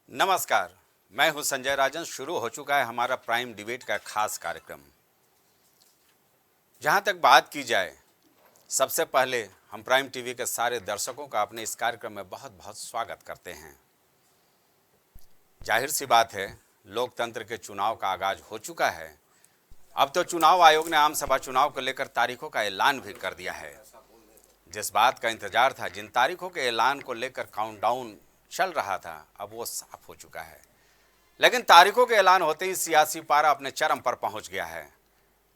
नमस्कार, मैं हूं संजय राजन। शुरू हो चुका है हमारा प्राइम डिबेट का खास कार्यक्रम। जहां तक बात की जाए, सबसे पहले हम प्राइम टीवी के सारे दर्शकों का अपने इस कार्यक्रम में बहुत बहुत स्वागत करते हैं। जाहिर सी बात है, लोकतंत्र के चुनाव का आगाज हो चुका है। अब तो चुनाव आयोग ने आम सभा चुनाव को लेकर तारीखों का ऐलान भी कर दिया है। जिस बात का इंतजार था, जिन तारीखों के ऐलान को लेकर काउंटडाउन चल रहा था, अब वो साफ हो चुका है। लेकिन तारीखों के ऐलान होते ही सियासी पारा अपने चरम पर पहुंच गया है।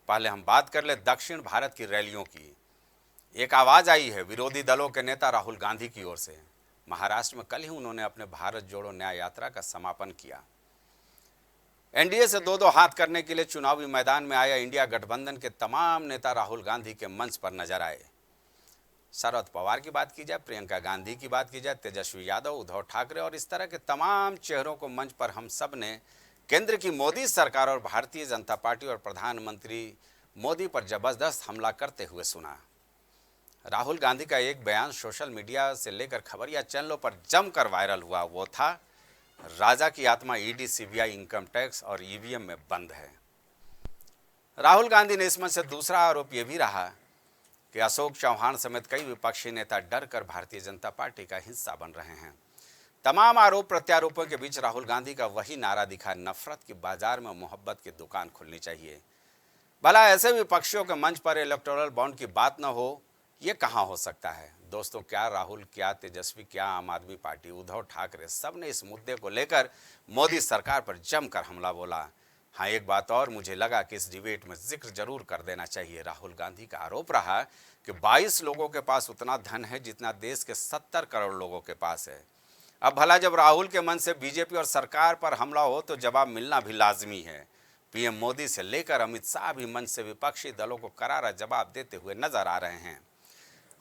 पहले हम बात कर ले दक्षिण भारत की रैलियों की। एक आवाज आई है विरोधी दलों के नेता राहुल गांधी की ओर से। महाराष्ट्र में कल ही उन्होंने अपने भारत जोड़ो न्याय यात्रा का समापन किया। एनडीए से दो हाथ करने के लिए चुनावी मैदान में आया इंडिया गठबंधन के तमाम नेता राहुल गांधी के मंच पर नजर आए। शरद पवार की बात की जाए, प्रियंका गांधी की बात की जाए, तेजस्वी यादव, उद्धव ठाकरे और इस तरह के तमाम चेहरों को मंच पर हम सब ने केंद्र की मोदी सरकार और भारतीय जनता पार्टी और प्रधानमंत्री मोदी पर जबरदस्त हमला करते हुए सुना। राहुल गांधी का एक बयान सोशल मीडिया से लेकर खबरिया चैनलों पर जमकर वायरल हुआ। वो था, राजा की आत्मा ईडी, सीबीआई, इनकम टैक्स और ईवीएम में बंद है। राहुल गांधी ने इसमें से दूसरा आरोप यह भी रहा कि अशोक चौहान समेत कई विपक्षी नेता डर कर भारतीय जनता पार्टी का हिस्सा बन रहे हैं। तमाम आरोप प्रत्यारोपों के बीच राहुल गांधी का वही नारा दिखा, नफरत की बाजार में मोहब्बत की दुकान खुलनी चाहिए। भला ऐसे विपक्षियों के मंच पर इलेक्टोरल बॉन्ड की बात न हो, ये कहाँ हो सकता है। दोस्तों, क्या राहुल, क्या तेजस्वी, क्या आम आदमी पार्टी, उद्धव ठाकरे, सब ने इस मुद्दे को लेकर मोदी सरकार पर जमकर हमला बोला। हाँ, एक बात और मुझे लगा कि इस डिबेट में जिक्र जरूर कर देना चाहिए। राहुल गांधी का आरोप रहा कि 22 लोगों के पास उतना धन है जितना देश के 70 करोड़ लोगों के पास है। अब भला जब राहुल के मन से बीजेपी और सरकार पर हमला हो तो जवाब मिलना भी लाजमी है। पीएम मोदी से लेकर अमित शाह भी मंच से विपक्षी दलों को करारा जवाब देते हुए नजर आ रहे हैं।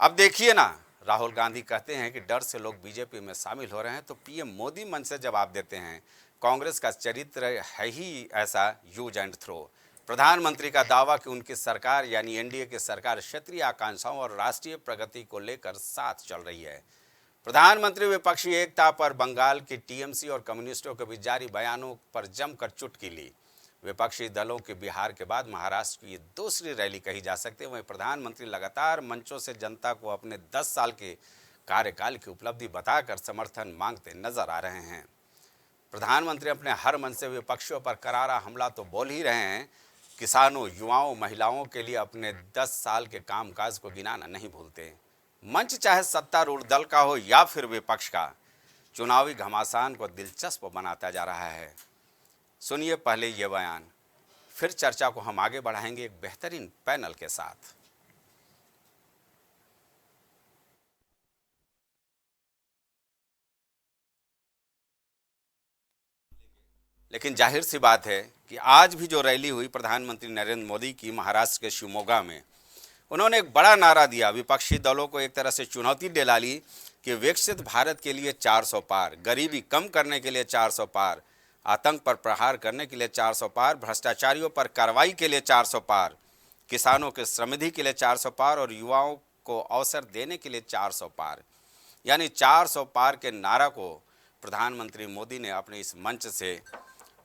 अब देखिए ना, राहुल गांधी कहते हैं कि डर से लोग बीजेपी में शामिल हो रहे हैं, तो पीएम मोदी मंच से जवाब देते हैं, कांग्रेस का चरित्र है ही ऐसा, यूज एंड थ्रो। प्रधानमंत्री का दावा कि उनकी सरकार यानी एनडीए की सरकार क्षेत्रीय आकांक्षाओं और राष्ट्रीय प्रगति को लेकर साथ चल रही है। प्रधानमंत्री विपक्षी एकता पर बंगाल की टीएमसी और कम्युनिस्टों के बीच जारी बयानों पर जमकर चुटकी ली। विपक्षी दलों के बिहार के बाद महाराष्ट्र की ये दूसरी रैली कही जा सकती है। वहीं प्रधानमंत्री लगातार मंचों से जनता को अपने 10 साल के कार्यकाल की उपलब्धि बताकर समर्थन मांगते नजर आ रहे हैं। प्रधानमंत्री अपने हर मन से विपक्षियों पर करारा हमला तो बोल ही रहे हैं, किसानों, युवाओं, महिलाओं के लिए अपने 10 साल के कामकाज को गिनाना नहीं भूलते। मंच चाहे सत्तारूढ़ दल का हो या फिर विपक्ष का, चुनावी घमासान को दिलचस्प बनाता जा रहा है। सुनिए पहले ये बयान, फिर चर्चा को हम आगे बढ़ाएंगे एक बेहतरीन पैनल के साथ। लेकिन जाहिर सी बात है कि आज भी जो रैली हुई प्रधानमंत्री नरेंद्र मोदी की महाराष्ट्र के शिवमोगा में, उन्होंने एक बड़ा नारा दिया। विपक्षी दलों को एक तरह से चुनौती दिलाई कि विकसित भारत के लिए 400 पार, गरीबी कम करने के लिए 400 पार, आतंक पर प्रहार करने के लिए 400 पार, भ्रष्टाचारियों पर कार्रवाई के लिए 400 पार, किसानों के समृद्धि के लिए 400 पार और युवाओं को अवसर देने के लिए 400 पार। यानी 400 पार के नारा को प्रधानमंत्री मोदी ने अपने इस मंच से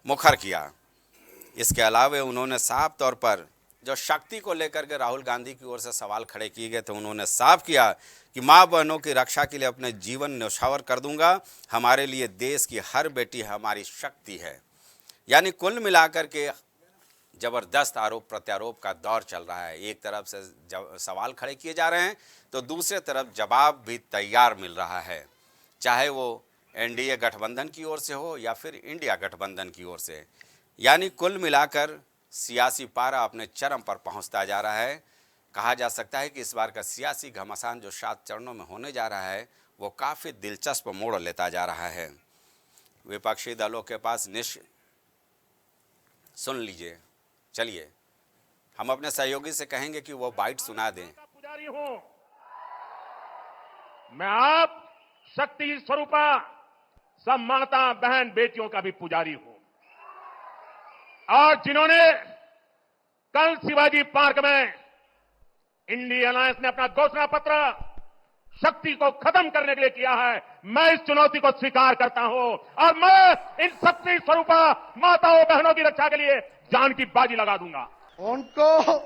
मुखर किया। इसके अलावा उन्होंने साफ तौर पर जो शक्ति को लेकर के राहुल गांधी की ओर से सवाल खड़े किए गए थे, उन्होंने साफ किया कि माँ बहनों की रक्षा के लिए अपने जीवन न्यौछावर कर दूंगा। हमारे लिए देश की हर बेटी हमारी शक्ति है। यानी कुल मिलाकर के जबरदस्त आरोप प्रत्यारोप का दौर चल रहा है। एक तरफ से सवाल खड़े किए जा रहे हैं तो दूसरे तरफ जवाब भी तैयार मिल रहा है, चाहे वो एनडीए गठबंधन की ओर से हो या फिर इंडिया गठबंधन की ओर से। यानी कुल मिलाकर सियासी पारा अपने चरम पर पहुंचता जा रहा है। कहा जा सकता है कि इस बार का सियासी घमासान जो 7 चरणों में होने जा रहा है, वो काफ़ी दिलचस्प मोड़ लेता जा रहा है। विपक्षी दलों के पास सुन लीजिए, चलिए हम अपने सहयोगी से कहेंगे कि वो बाइट सुना दें। पुजारी हूं मैं, आप शक्ति स्वरूपा सब माता बहन बेटियों का भी पुजारी हूं। और जिन्होंने कल शिवाजी पार्क में इंडिया अलायंस ने अपना घोषणा पत्र शक्ति को खत्म करने के लिए किया है। मैं इस चुनौती को स्वीकार करता हूं और मैं इन शक्ति स्वरूपा माताओं बहनों की रक्षा के लिए जान की बाजी लगा दूंगा। उनको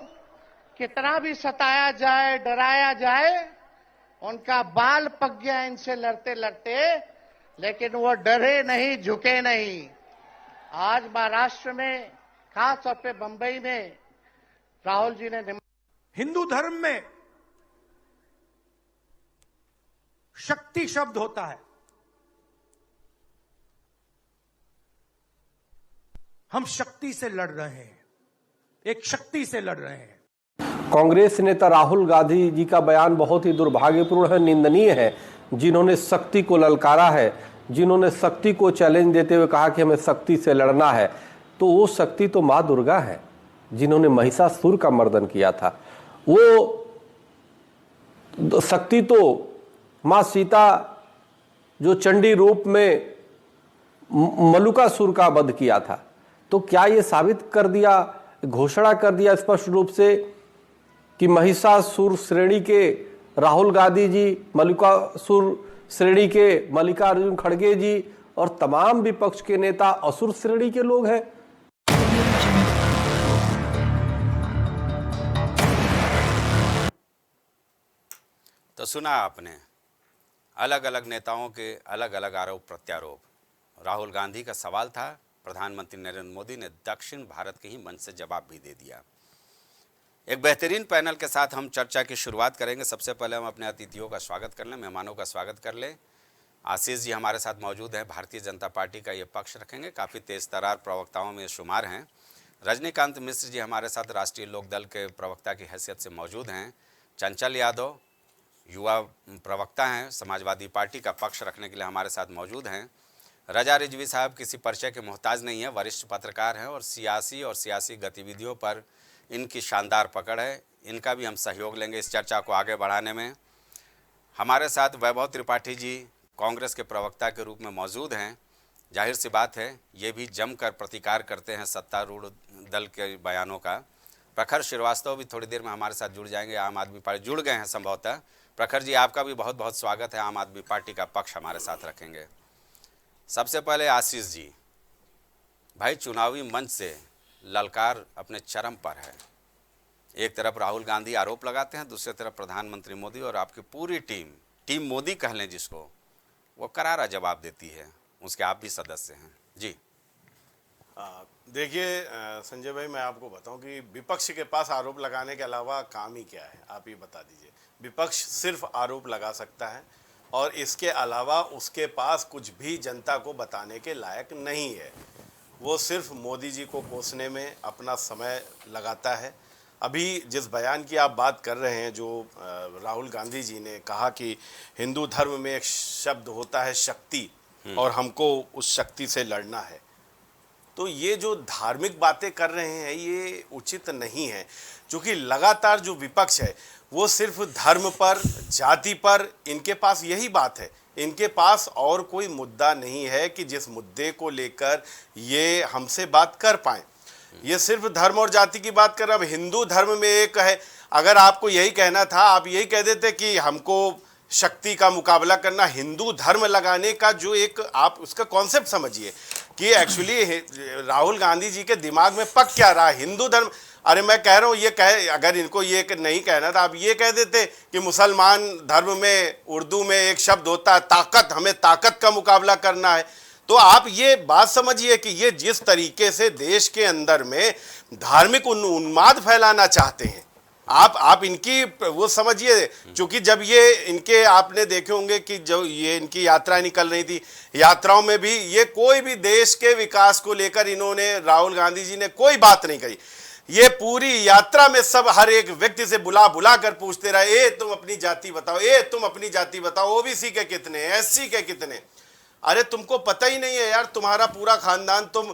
कितना भी सताया जाए, डराया जाए, उनका बाल पक गया इनसे लड़ते लड़ते, लेकिन वो डरे नहीं, झुके नहीं। आज महाराष्ट्र में, खास तौर पे बंबई में राहुल जी ने हिंदू धर्म में शक्ति शब्द होता है। हम शक्ति से लड़ रहे हैं, एक शक्ति से लड़ रहे हैं। कांग्रेस नेता राहुल गांधी जी का बयान बहुत ही दुर्भाग्यपूर्ण है, निंदनीय है। जिन्होंने शक्ति को ललकारा है, जिन्होंने शक्ति को चैलेंज देते हुए कहा कि हमें शक्ति से लड़ना है, तो वो शक्ति तो माँ दुर्गा है, जिन्होंने महिषासुर का मर्दन किया था। वो शक्ति तो माँ सीता जो चंडी रूप में मलुकासुर का वध किया था। तो क्या ये साबित कर दिया, घोषणा कर दिया स्पष्ट रूप से कि महिषासुर श्रेणी के राहुल गांधी जी, मलुकासुर श्रेणी के मल्लिकार्जुन खड़गे जी और तमाम विपक्ष के नेता असुर श्रेणी के लोग हैं। तो सुना आपने अलग अलग नेताओं के अलग अलग आरोप प्रत्यारोप। राहुल गांधी का सवाल था, प्रधानमंत्री नरेंद्र मोदी ने दक्षिण भारत के ही मंच से जवाब भी दे दिया। एक बेहतरीन पैनल के साथ हम चर्चा की शुरुआत करेंगे। सबसे पहले हम अपने अतिथियों का स्वागत कर लें, मेहमानों का स्वागत कर लें। आशीष जी हमारे साथ मौजूद हैं, भारतीय जनता पार्टी का ये पक्ष रखेंगे, काफ़ी तेज तरार प्रवक्ताओं में शुमार हैं। रजनीकांत मिश्र जी हमारे साथ राष्ट्रीय लोकदल के प्रवक्ता की हैसियत से मौजूद हैं। चंचल यादव युवा प्रवक्ता हैं, समाजवादी पार्टी का पक्ष रखने के लिए हमारे साथ मौजूद हैं। रजा रिजवी साहब किसी परिचय के मोहताज नहीं है, वरिष्ठ पत्रकार हैं और सियासी गतिविधियों पर इनकी शानदार पकड़ है। इनका भी हम सहयोग लेंगे इस चर्चा को आगे बढ़ाने में। हमारे साथ वैभव त्रिपाठी जी कांग्रेस के प्रवक्ता के रूप में मौजूद हैं। जाहिर सी बात है ये भी जमकर प्रतिकार करते हैं सत्तारूढ़ दल के बयानों का। प्रखर श्रीवास्तव भी थोड़ी देर में हमारे साथ जुड़ जाएंगे, आम आदमी पार्टी जुड़ गए हैं संभवतः। प्रखर जी आपका भी बहुत बहुत स्वागत है, आम आदमी पार्टी का पक्ष हमारे साथ रखेंगे। सबसे पहले आशीष जी, भाई चुनावी मंच से ललकार अपने चरम पर है। एक तरफ राहुल गांधी आरोप लगाते हैं, दूसरी तरफ प्रधानमंत्री मोदी और आपकी पूरी टीम मोदी कह लें जिसको, वो करारा जवाब देती है। उसके आप भी सदस्य हैं जी। देखिए संजय भाई, मैं आपको बताऊं कि विपक्ष के पास आरोप लगाने के अलावा काम ही क्या है, आप ये बता दीजिए। विपक्ष सिर्फ आरोप लगा सकता है और इसके अलावा उसके पास कुछ भी जनता को बताने के लायक नहीं है। वो सिर्फ मोदी जी को कोसने में अपना समय लगाता है। अभी जिस बयान की आप बात कर रहे हैं, जो राहुल गांधी जी ने कहा कि हिंदू धर्म में एक शब्द होता है शक्ति और हमको उस शक्ति से लड़ना है, तो ये जो धार्मिक बातें कर रहे हैं ये उचित नहीं है। क्योंकि लगातार जो विपक्ष है वो सिर्फ धर्म पर, जाति पर, इनके पास यही बात है। इनके पास और कोई मुद्दा नहीं है कि जिस मुद्दे को लेकर ये हमसे बात कर पाए। ये सिर्फ धर्म और जाति की बात कर रहे। अब हिंदू धर्म में एक है, अगर आपको यही कहना था आप यही कह देते कि हमको शक्ति का मुकाबला करना। हिंदू धर्म लगाने का जो एक आप उसका कॉन्सेप्ट समझिए कि एक्चुअली राहुल गांधी जी के दिमाग में पक क्या रहा है। हिंदू धर्म, अरे मैं कह रहा हूँ ये अगर इनको ये नहीं कहना था आप ये कह देते कि मुसलमान धर्म में उर्दू में एक शब्द होता है ताकत, हमें ताकत का मुकाबला करना है। तो आप ये बात समझिए कि ये जिस तरीके से देश के अंदर में धार्मिक उन्माद फैलाना चाहते हैं, आप इनकी वो समझिए। क्योंकि जब ये इनके आपने देखे होंगे कि जो ये इनकी यात्रा निकल रही थी, यात्राओं में भी ये कोई भी देश के विकास को लेकर इन्होंने, राहुल गांधी जी ने कोई बात नहीं कही। ये पूरी यात्रा में सब हर एक व्यक्ति से बुला कर पूछते रहे, ए तुम अपनी जाति बताओ, ए तुम अपनी जाति बताओ, ओबीसी के कितने, एससी के कितने। अरे तुमको पता ही नहीं है यार, तुम्हारा पूरा खानदान, तुम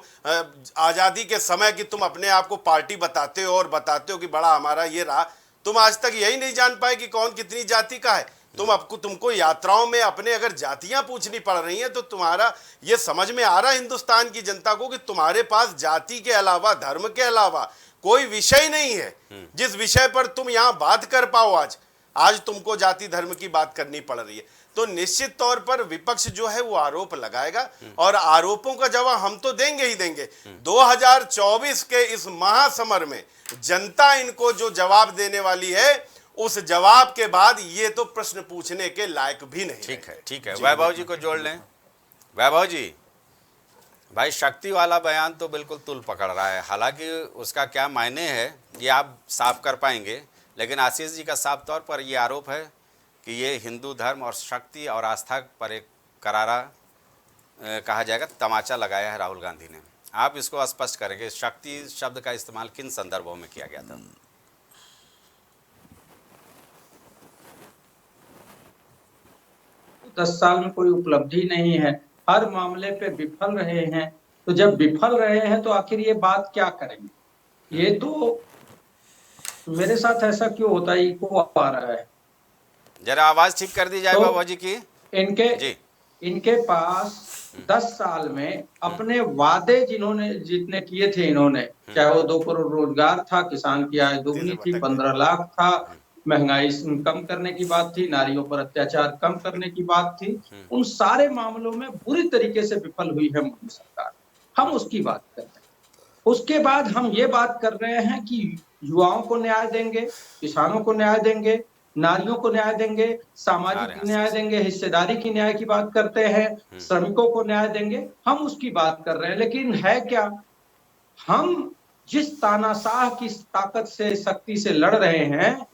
आज़ादी के समय की तुम अपने आप को पार्टी बताते हो और बताते हो कि बड़ा हमारा ये रहा। तुम आज तक यही नहीं जान पाए कि कौन कितनी जाति का है। तुमको यात्राओं में अपने अगर जातियां पूछनी पड़ रही हैं तो तुम्हारा ये समझ में आ रहा है हिंदुस्तान की जनता को कि तुम्हारे पास जाति के अलावा, धर्म के अलावा कोई विषय नहीं है जिस विषय पर तुम यहां बात कर पाओ। आज आज तुमको जाति धर्म की बात करनी पड़ रही है। तो निश्चित तौर पर विपक्ष जो है वो आरोप लगाएगा और आरोपों का जवाब हम तो देंगे ही देंगे। 2024 के इस महासमर में जनता इनको जो जवाब देने वाली है, उस जवाब के बाद ये तो प्रश्न पूछने के लायक भी नहीं। ठीक है, ठीक है। वैभव जी को जोड़ लें। वैभव जी, भाई शक्ति वाला बयान तो बिल्कुल तुल पकड़ रहा है, हालांकि उसका क्या मायने है ये आप साफ कर पाएंगे, लेकिन आशीष जी का साफ तौर पर ये आरोप है कि ये हिंदू धर्म और शक्ति और आस्था पर एक करारा कहा जाएगा तमाचा लगाया है राहुल गांधी ने। आप इसको स्पष्ट करेंगे, शक्ति शब्द का इस्तेमाल किन संदर्भों में किया गया था? 10 साल में कोई उपलब्धि नहीं है, हर मामले पे विफल रहे हैं। तो जब विफल रहे हैं तो आखिर ये बात क्या करेंगे? ये तो मेरे साथ ऐसा क्यों होता है, इको आ रहा है। जरा आवाज ठीक कर दी जाए बाबा जी की। इनके पास 10 साल में अपने वादे जितने किए थे इन्होंने, चाहे वो 2 करोड़ रोजगार था, किसान की आय दोगुनी थी, 15 लाख था, महंगाई कम करने की बात थी, नारियों पर अत्याचार कम करने की बात थी, उन सारे मामलों में बुरी तरीके से विफल हुई है मोदी सरकार। हम उसकी बात कर रहे हैं। उसके बाद हम ये बात कर रहे हैं कि युवाओं को न्याय देंगे, किसानों को न्याय देंगे, नारियों को न्याय देंगे, सामाजिक न्याय देंगे, हिस्सेदारी की न्याय की बात करते हैं, श्रमिकों को न्याय देंगे, हम उसकी बात कर रहे हैं। लेकिन है क्या, हम जिस तानाशाह की ताकत से, शक्ति से लड़ रहे हैं,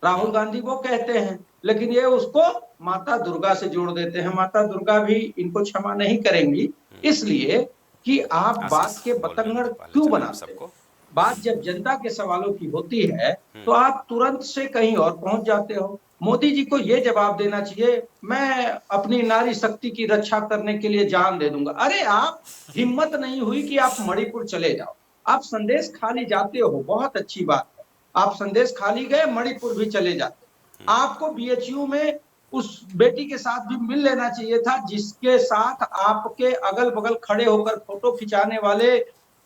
राहुल गांधी वो कहते हैं, लेकिन ये उसको माता दुर्गा से जोड़ देते हैं। माता दुर्गा भी इनको क्षमा नहीं करेंगी, इसलिए कि आप बात के बतंगड़ क्यों बनाते हैं। बात जब जनता के सवालों की होती है तो आप तुरंत से कहीं और पहुंच जाते हो। मोदी जी को यह जवाब देना चाहिए, मैं अपनी नारी शक्ति की रक्षा करने के लिए जान दे दूंगा। अरे आप हिम्मत नहीं हुई कि आप मणिपुर चले जाओ, आप संदेश खाली जाते हो, बहुत अच्छी बात है, आप संदेश खाली गए, मणिपुर भी चले जाते। आपको बीएचयू में उस बेटी के साथ भी मिल लेना चाहिए था जिसके साथ आपके अगल बगल खड़े होकर फोटो खिंचाने वाले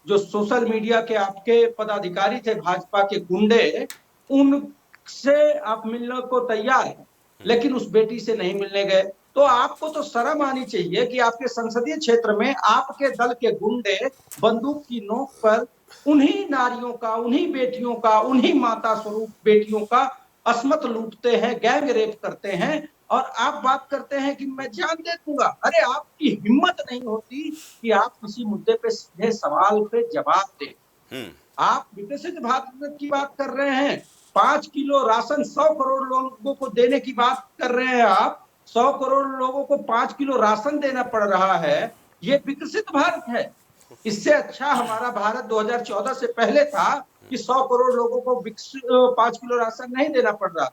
जो सोशल मीडिया के आपके पदाधिकारी थे, भाजपा के गुंडे, उनसे आप मिलने को तैयार हैं, लेकिन उस बेटी से नहीं मिलने गए। तो आपको तो शर्म आनी चाहिए कि आपके संसदीय क्षेत्र में आपके दल के गुंडे बंदूक की नोक पर उन्हीं नारियों का, उन्हीं बेटियों का, उन्हीं माता स्वरूप बेटियों का अस्मत लूटते हैं, गैंग रेप करते हैं, और आप बात करते हैं कि मैं जान दे दूंगा। अरे आपकी हिम्मत नहीं होती कि आप किसी मुद्दे पे सीधे सवाल पे जवाब दें। आप विकसित भारत की बात कर रहे हैं, 5 किलो राशन 100 करोड़ लोगों को देने की बात कर रहे हैं। आप 100 करोड़ लोगों को 5 किलो राशन देना पड़ रहा है, ये विकसित भारत है। इससे अच्छा हमारा भारत 2014 से पहले था कि 100 करोड़ लोगों को 5 किलो राशन नहीं देना पड़ रहा।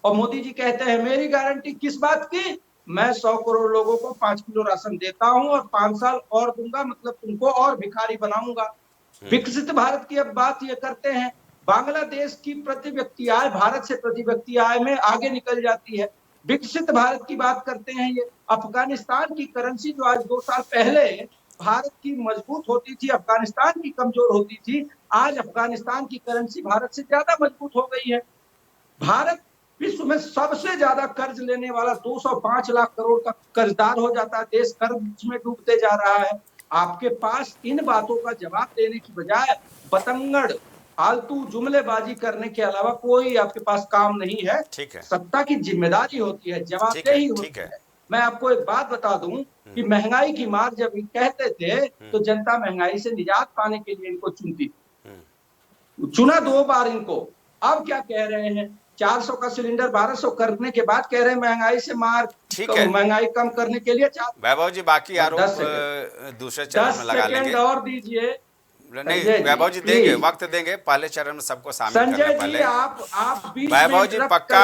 और मोदी जी कहते हैं मेरी गारंटी किस बात की, मैं 100 करोड़ लोगों को 5 किलो राशन देता हूं और 5 साल और दूंगा, मतलब तुमको और भिखारी बनाऊंगा। विकसित भारत की अब बात ये करते हैं, बांग्लादेश की प्रति व्यक्ति आय भारत से प्रति व्यक्ति आय में आगे निकल जाती है। विकसित भारत की बात करते हैं ये। अफगानिस्तान की करेंसी जो आज 2 साल पहले भारत की मजबूत होती थी, अफगानिस्तान की कमजोर होती थी, आज अफगानिस्तान की करेंसी भारत से ज्यादा मजबूत हो गई है। भारत विश्व में सबसे ज्यादा कर्ज लेने वाला 205 लाख करोड़ का कर्जदार हो जाता है, देश कर्ज में डूबते जा रहा है। आपके पास इन बातों का जवाब देने की बजाय बतंगड़ फालतू जुमलेबाजी करने के अलावा कोई आपके पास काम नहीं है। ठीक है, सत्ता की जिम्मेदारी होती है, जवाबदेही होती है। मैं आपको एक बात बता दूं कि महंगाई की मार जब कहते थे तो जनता महंगाई से निजात पाने के लिए इनको चुनती थी, चुना 2 बार इनको। अब क्या कह रहे हैं, 400 का सिलेंडर 1200 करने के बाद कह रहे हैं महंगाई से मार, महंगाई कम करने के लिए। वैभव जी बाकी आरोप दूसरे चरण में लगा लेंगे। 10 सेकंड और दीजिए। नहीं वैभव जी देंगे, वक्त देंगे, पहले चरण में सबको शामिल करने पहले। आप वैभव जी पक्का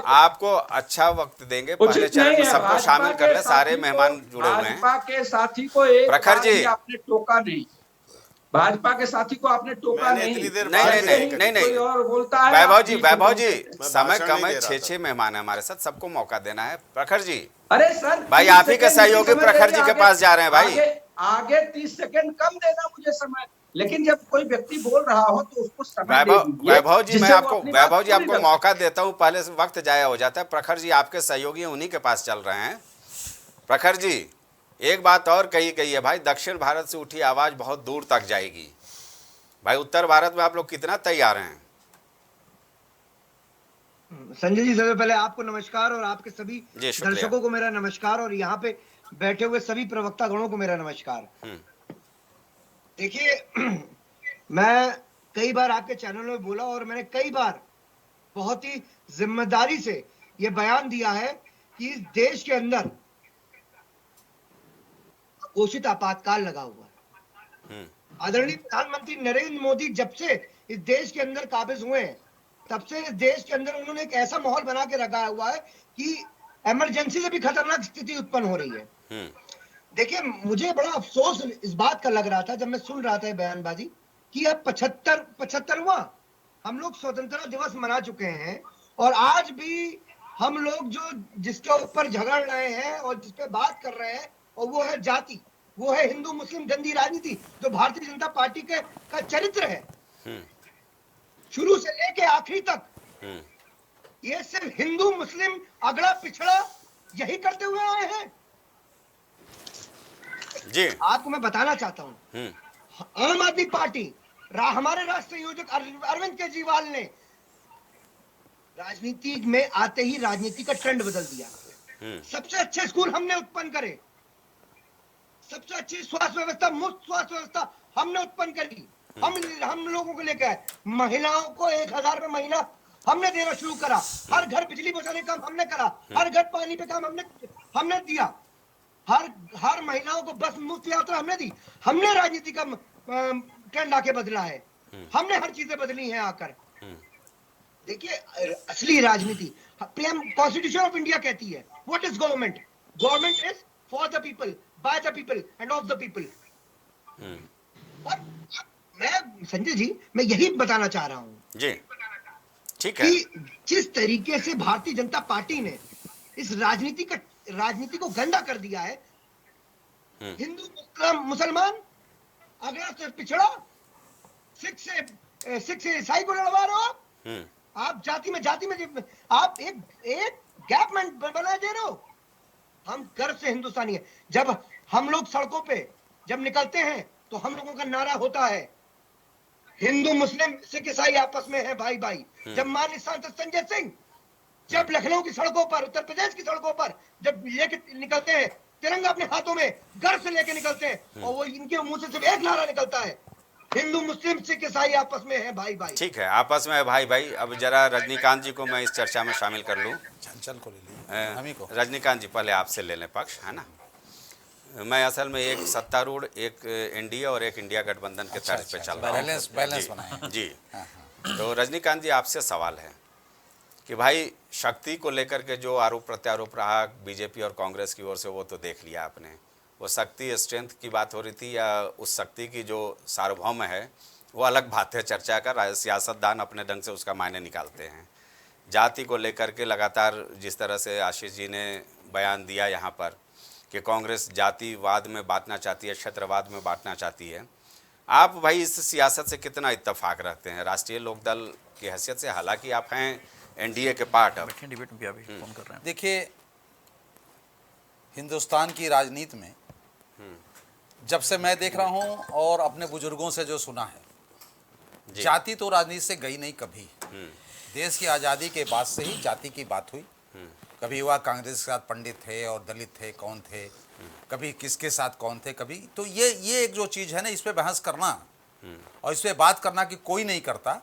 आपको अच्छा वक्त देंगे, पहले चरण में सबको शामिल कर ले, सारे मेहमान जुड़े हुए हैं। भाजपा के साथी को एक प्रखर जी आपने टोका नहीं, भाजपा के साथी को आपने टोका नहीं। नहीं और बोलता है वैभव जी समय कम है, 6 मेहमान है हमारे साथ, सबको मौका देना है। प्रखर जी, अरे सर भाई आप ही के सहयोगी प्रखर जी के पास जा रहे हैं भाई। आगे 30 सेकंड कम देना मुझे समय। लेकिन जब कोई व्यक्ति बोल रहा हो तो उसको समय दे वैभव दीजिए, वैभव जी, मैं जिससे वो आपको अपनी बात वैभव जी पूरी आपको कर मौका देता हूं, पहले से वक्त जाया हो जाता है। प्रखर जी आपके सहयोगी उन्हीं के पास चल रहे हैं। प्रखर जी, एक बात और कही गई है भाई, दक्षिण भारत से उठी आवाज बहुत दूर तक जाएगी। भाई उत्तर भारत में आप लोग कितना तैयार हैं? संजय जी, सबसे पहले आपको नमस्कार और आपके सभी जी, शुक्रिया। दर्शकों को मेरा नमस्कार और यहाँ पे बैठे हुए सभी प्रवक्ता गणों को मेरा नमस्कार। देखिए, मैं कई बार आपके चैनल में बोला और मैंने कई बार बहुत ही जिम्मेदारी से ये बयान दिया है कि इस देश के अंदर घोषित आपातकाल लगा हुआ है। आदरणीय प्रधानमंत्री नरेंद्र मोदी जब से इस देश के अंदर काबिज हुए हैं, तब से इस देश के अंदर उन्होंने एक ऐसा माहौल बना के रखा हुआ है कि इमरजेंसी से भी खतरनाक स्थिति उत्पन्न हो रही है। देखिए, मुझे बड़ा अफसोस इस बात का लग रहा था जब मैं सुन रहा था बयानबाजी कि अब 75वां हम लोग स्वतंत्रता दिवस मना चुके हैं और आज भी हम लोग जो जिसके ऊपर झगड़ रहे हैं और जिस पे बात कर रहे हैं, और वो है जाति, वो है हिंदू मुस्लिम गंदी राजनीति, जो भारतीय जनता पार्टी का चरित्र है शुरू से लेके आखिरी तक। ये सिर्फ हिंदू मुस्लिम अगड़ा पिछड़ा यही करते हुए आए हैं। जी, आपको मैं बताना चाहता हूं, आम आदमी पार्टी हमारे राष्ट्रीय संयोजक अरविंद केजरीवाल ने राजनीति में आते ही राजनीति का ट्रेंड बदल दिया। सबसे अच्छे स्कूल हमने उत्पन्न करे, सबसे अच्छी स्वास्थ्य व्यवस्था, मुफ्त स्वास्थ्य व्यवस्था हमने उत्पन्न करी। हम लोगों को लेकर आए, महिलाओं को 1000 रुपए महीना हमने देना शुरू करा, हर घर बिजली पहुंचाने का काम हमने करा, हर घर पानी पे काम हमने दिया, हर महिलाओं को बस मुफ्त यात्रा हमने दी। हमने राजनीति का ट्रेंड आके बदला है, हमने हर चीजें बदली हैं आकर। देखिए, असली राजनीति कॉन्स्टिट्यूशन ऑफ इंडिया कहती है, what is government? Government is for the people, by the people end of the people. मैं संजय जी, मैं यही बताना चाह रहा हूं जी, ठीक है। कि जिस तरीके से भारतीय जनता पार्टी ने इस राजनीति को गंदा कर दिया है, हिंदू मुसलमान अगला से पिछड़ा, सिख से ईसाई को लड़वा रहे हो आप जाति में आप एक गैप बना दे रहे हो। हम गर्व से हिंदुस्तानी है। जब हम लोग सड़कों पे जब निकलते हैं तो हम लोगों का नारा होता है, हिंदू मुस्लिम सिख ईसाई आपस में है भाई भाई। जब माननीय सांसद संजय सिंह जब लखनऊ की सड़कों पर, उत्तर प्रदेश की सड़कों पर जब लेके निकलते हैं, तिरंगा अपने हाथों में गर्व से लेके निकलते हैं, और वो इनके मुंह से सिर्फ एक नारा निकलता है, हिंदू मुस्लिम सिख ईसाई आपस में है भाई भाई। ठीक है, आपस में है भाई भाई। अब जरा रजनीकांत जी को मैं इस चर्चा में शामिल कर लूँ। चंचल को ले लीजिए, हम ही को। रजनीकांत जी, पहले आपसे ले लें पक्ष, है ना। मैं असल में एक सत्तारूढ़, एक एनडीए और एक इंडिया गठबंधन के तर्ज पे चल रहा हूँ। बैलेंस बनाए जी। तो रजनीकांत जी, आपसे सवाल है कि भाई शक्ति को लेकर के जो आरोप प्रत्यारोप रहा बीजेपी और कांग्रेस की ओर से, वो तो देख लिया आपने। वो शक्ति स्ट्रेंथ की बात हो रही थी या उस शक्ति की जो सार्वभौम है, वो अलग बात है, चर्चा का। सियासतदान अपने ढंग से उसका मायने निकालते हैं। जाति को लेकर के लगातार जिस तरह से आशीष जी ने बयान दिया यहाँ पर कि कांग्रेस जातिवाद में बांटना चाहती है, क्षेत्रवाद में बांटना चाहती है, आप भाई इस सियासत से कितना इत्तेफाक रखते हैं राष्ट्रीय लोकदल की हैसियत से? हालांकि आप हैं एनडीए के पार्ट। अब डिबेट में भी अभी फोन कर रहे हैं। देखिए, हिंदुस्तान की राजनीति में जब से मैं देख रहा हूं और अपने बुजुर्गों से जो सुना है, जाति तो राजनीति से गई नहीं कभी। देश की आज़ादी के बाद से ही जाति की बात हुई। कभी हुआ कांग्रेस के साथ पंडित थे और दलित थे, कौन थे, कभी किसके साथ कौन थे, कभी तो ये एक जो चीज़ है ना, इस पे बहस करना और इस पे बात करना कि कोई नहीं करता,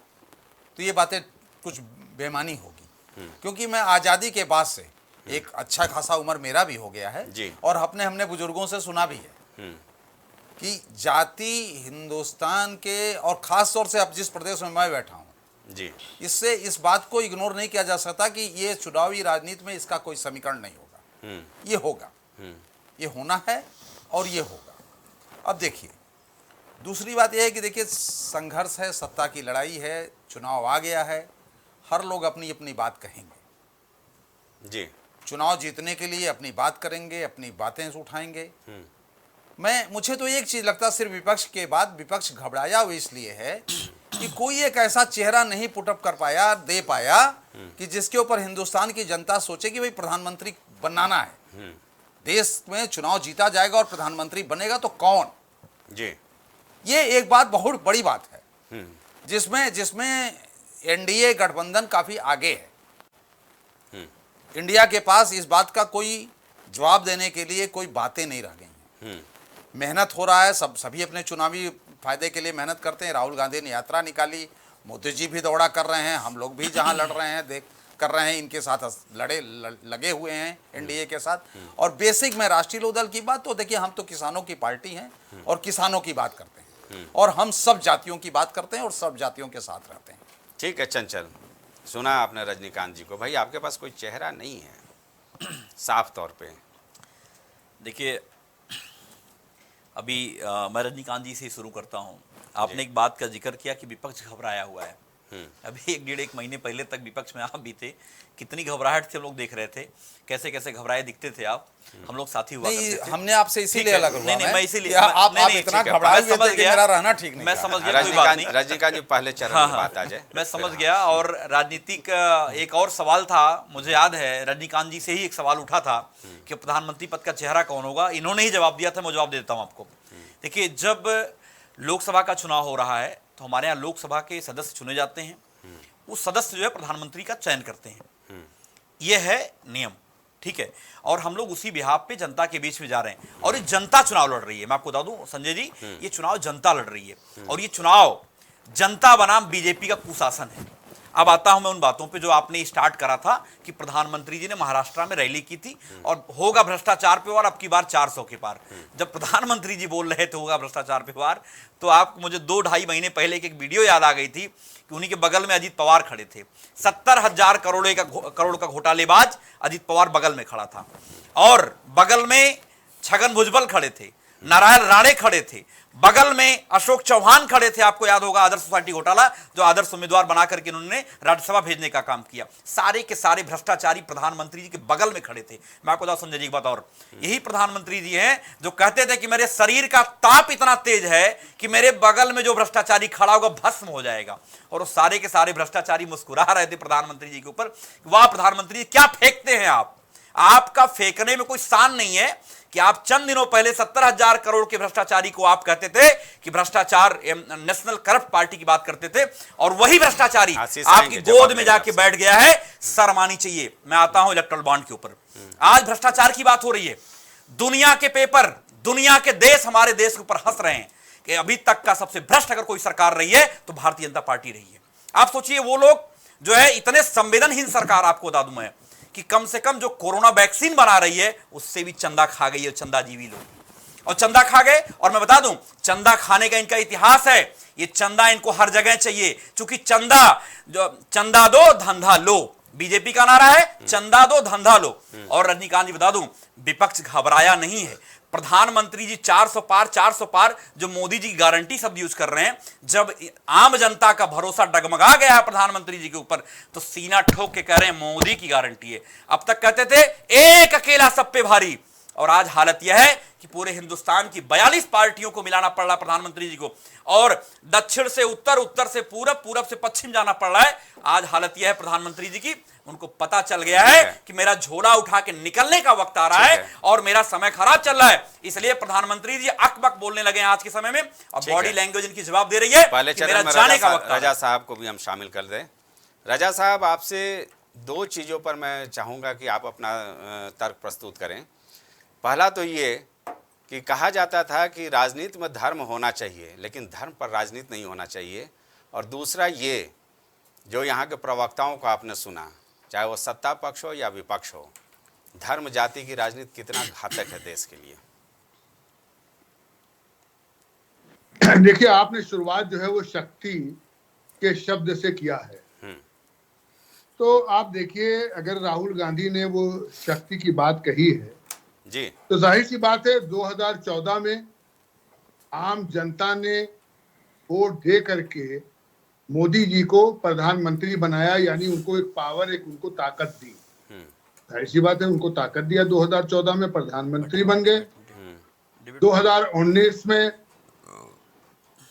तो ये बातें कुछ बेमानी होगी। क्योंकि मैं आज़ादी के बाद से एक अच्छा खासा उम्र मेरा भी हो गया है और हमने बुजुर्गों से सुना भी है कि जाति हिंदुस्तान के, और ख़ास तौर से अब जिस प्रदेश में मैं बैठा हूँ जी, इससे इस बात को इग्नोर नहीं किया जा सकता कि ये चुनावी राजनीति में इसका कोई समीकरण नहीं होगा। ये होगा, ये होना है और ये होगा। अब देखिए, दूसरी बात यह है कि देखिए, संघर्ष है, सत्ता की लड़ाई है, चुनाव आ गया है, हर लोग अपनी अपनी बात कहेंगे। जी, चुनाव जीतने के लिए अपनी बात करेंगे, अपनी बातें उठाएंगे। मुझे तो एक चीज लगता है, सिर्फ विपक्ष के बाद विपक्ष घबराया हुआ इसलिए है कि कोई एक ऐसा चेहरा नहीं पुटअप कर पाया, दे पाया कि जिसके ऊपर हिंदुस्तान की जनता सोचे कि भाई प्रधानमंत्री बनाना है, देश में चुनाव जीता जाएगा और प्रधानमंत्री बनेगा तो कौन जी। ये एक बात बहुत बड़ी बात है जिसमें एनडीए गठबंधन काफी आगे है। इंडिया के पास इस बात का कोई जवाब देने के लिए कोई बातें नहीं रह गई हैं। मेहनत हो रहा है, सभी अपने चुनावी फायदे के लिए मेहनत करते हैं। राहुल गांधी ने यात्रा निकाली, मोदी जी भी दौड़ा कर रहे हैं, हम लोग भी जहां लड़ रहे हैं कर रहे हैं, इनके साथ लगे हुए हैं एनडीए के साथ। और बेसिक में राष्ट्रीय लोकदल की बात तो देखिए, हम तो किसानों की पार्टी हैं और किसानों की बात करते हैं और हम सब जातियों की बात करते हैं और सब जातियों के साथ रहते हैं। ठीक है चंचल, सुना आपने रजनीकांत जी को। भाई आपके पास कोई चेहरा नहीं है साफ तौर पे। देखिए अभी मैं रजनीकांत जी से शुरू करता हूं। आपने एक बात का जिक्र किया कि विपक्ष घबराया हुआ है। अभी एक महीने पहले तक विपक्ष में आप भी थे, कितनी घबराहट से हम लोग देख रहे थे, कैसे कैसे घबराए दिखते थे आप। हम लोग साथी हुआ करते थे। हमने आपसे इसीलिए अलग हुआ। नहीं मैं इसीलिए आप इतना घबराए हुए थे कि मेरा रहना ठीक नहीं। मैं समझ गया, कोई बात नहीं। रजनीकांत जी पहले चरण में बात आ जाए। मैं समझ गया। और राजनीतिक एक और सवाल था, मुझे याद है रजनीकांत जी से ही एक सवाल उठा था कि प्रधानमंत्री पद का चेहरा कौन होगा। इन्होंने ही जवाब दिया था, मैं जवाब दे देता हूँ आपको। देखिए, जब लोकसभा का चुनाव हो रहा है तो हमारे यहाँ लोकसभा के सदस्य चुने जाते हैं, उस सदस्य जो है प्रधानमंत्री का चयन करते हैं। यह है नियम, ठीक है। और हम लोग उसी बिहाफ पे जनता के बीच में जा रहे हैं और ये जनता चुनाव लड़ रही है। मैं आपको बता दूं संजय जी, ये चुनाव जनता लड़ रही है और ये चुनाव जनता बनाम बीजेपी का कुशासन है। अब आता हूं मैं उन बातों पे जो आपने स्टार्ट करा था कि प्रधानमंत्री जी ने महाराष्ट्र में रैली की थी और होगा भ्रष्टाचार पे वार, अब की बार 400 के पार। जब प्रधानमंत्री जी बोल रहे थे होगा भ्रष्टाचार पे वार, तो आपको मुझे 2-2.5 महीने पहले एक वीडियो याद आ गई थी कि उन्हीं के बगल में अजीत पवार खड़े थे। 70,000 करोड़ का घोटालेबाज अजीत पवार बगल में खड़ा था और बगल में छगन भुजबल खड़े थे, नारायण राणे खड़े थे, बगल में अशोक चौहान खड़े थे। आपको याद होगा आदर्श सोसाइटी घोटाला, जो आदर्श उम्मीदवार बना करके उन्होंने राज्यसभा भेजने का काम किया। सारे के सारे भ्रष्टाचारी प्रधानमंत्री जी के बगल में खड़े थे। मैं आपको बताऊं संजय जी एक बात और, यही प्रधानमंत्री जी हैं जो कहते थे कि मेरे शरीर का ताप इतना तेज है कि मेरे बगल में जो भ्रष्टाचारी खड़ा होगा भस्म हो जाएगा। और वो सारे के सारे भ्रष्टाचारी मुस्कुरा रहे थे प्रधानमंत्री जी के ऊपर। वाह प्रधानमंत्री जी, क्या फेंकते हैं आप। आपका फेंकने में कोई शान नहीं है कि आप चंद दिनों पहले 70,000 करोड़ के भ्रष्टाचारी को आप कहते थे कि भ्रष्टाचार, नेशनल करप्ट पार्टी की बात करते थे, और वही भ्रष्टाचारी आपकी गोद में जाके बैठ गया है। शर्म आनी चाहिए। मैं आता हूं इलेक्ट्रल बॉन्ड के ऊपर। आज भ्रष्टाचार की बात हो रही है, दुनिया के पेपर, दुनिया के देश हमारे देश के ऊपर हंस रहे हैं कि अभी तक का सबसे भ्रष्ट अगर कोई सरकार रही है तो भारतीय जनता पार्टी रही है। आप सोचिए, वो लोग जो है इतने संवेदनहीन सरकार, आपको बता दूं मैं कि कम से कम जो कोरोना वैक्सीन बना रही है उससे भी चंदा खा गई है चंदाजीवी लोग, और चंदा खा गए। और मैं बता दूं, चंदा खाने का इनका इतिहास है। ये चंदा इनको हर जगह चाहिए, क्योंकि चंदा दो धंधा लो, बीजेपी का नारा है, चंदा दो धंधा लो। और रजनीकांत जी बता दूं, विपक्ष घबराया नहीं है। प्रधानमंत्री जी 400 पार जो मोदी जी की गारंटी शब्द यूज कर रहे हैं, जब आम जनता का भरोसा डगमगा गया है प्रधानमंत्री जी के ऊपर, तो सीना ठोक के कह रहे हैं मोदी की गारंटी है। अब तक कहते थे एक अकेला सब पे भारी, और आज हालत यह है कि पूरे हिंदुस्तान की 42 पार्टियों को मिलाना पड़ रहा है प्रधानमंत्री जी को, और दक्षिण से उत्तर, उत्तर से पूरब, पूरब से पश्चिम जाना पड़ रहा है। आज हालत यह है प्रधानमंत्री जी की, उनको पता चल गया है कि मेरा झोला उठा के निकलने का वक्त आ रहा है और मेरा समय खराब चल रहा है। इसलिए प्रधानमंत्री जी अकबक बोलने लगे हैं आज के समय में, और बॉडी लैंग्वेज इनकी जवाब दे रही है कि मेरा जाने का वक्त। रजा साहब को भी हम शामिल कर दें। रजा साहब, आपसे 2 चीजों पर मैं चाहूंगा कि आप अपना तर्क प्रस्तुत करें। पहला तो ये कि कहा जाता था कि राजनीति में धर्म होना चाहिए, लेकिन धर्म पर राजनीति नहीं होना चाहिए। और दूसरा ये, जो यहाँ के प्रवक्ताओं को आपने सुना, चाहे वो सत्ता पक्ष हो या विपक्ष हो, धर्म जाति की राजनीति कितना घातक है देश के लिए। देखिए, आपने शुरुआत जो है वो शक्ति के शब्द से किया है, तो आप देखिए, अगर राहुल गांधी ने वो शक्ति की बात कही है जी, तो जाहिर सी बात है 2014 में आम जनता ने वोट दे करके मोदी जी को प्रधानमंत्री बनाया, यानी उनको एक पावर, एक उनको ताकत दी। जाहिर सी बात है, उनको ताकत दिया, 2014 में प्रधानमंत्री बन गए। 2019 में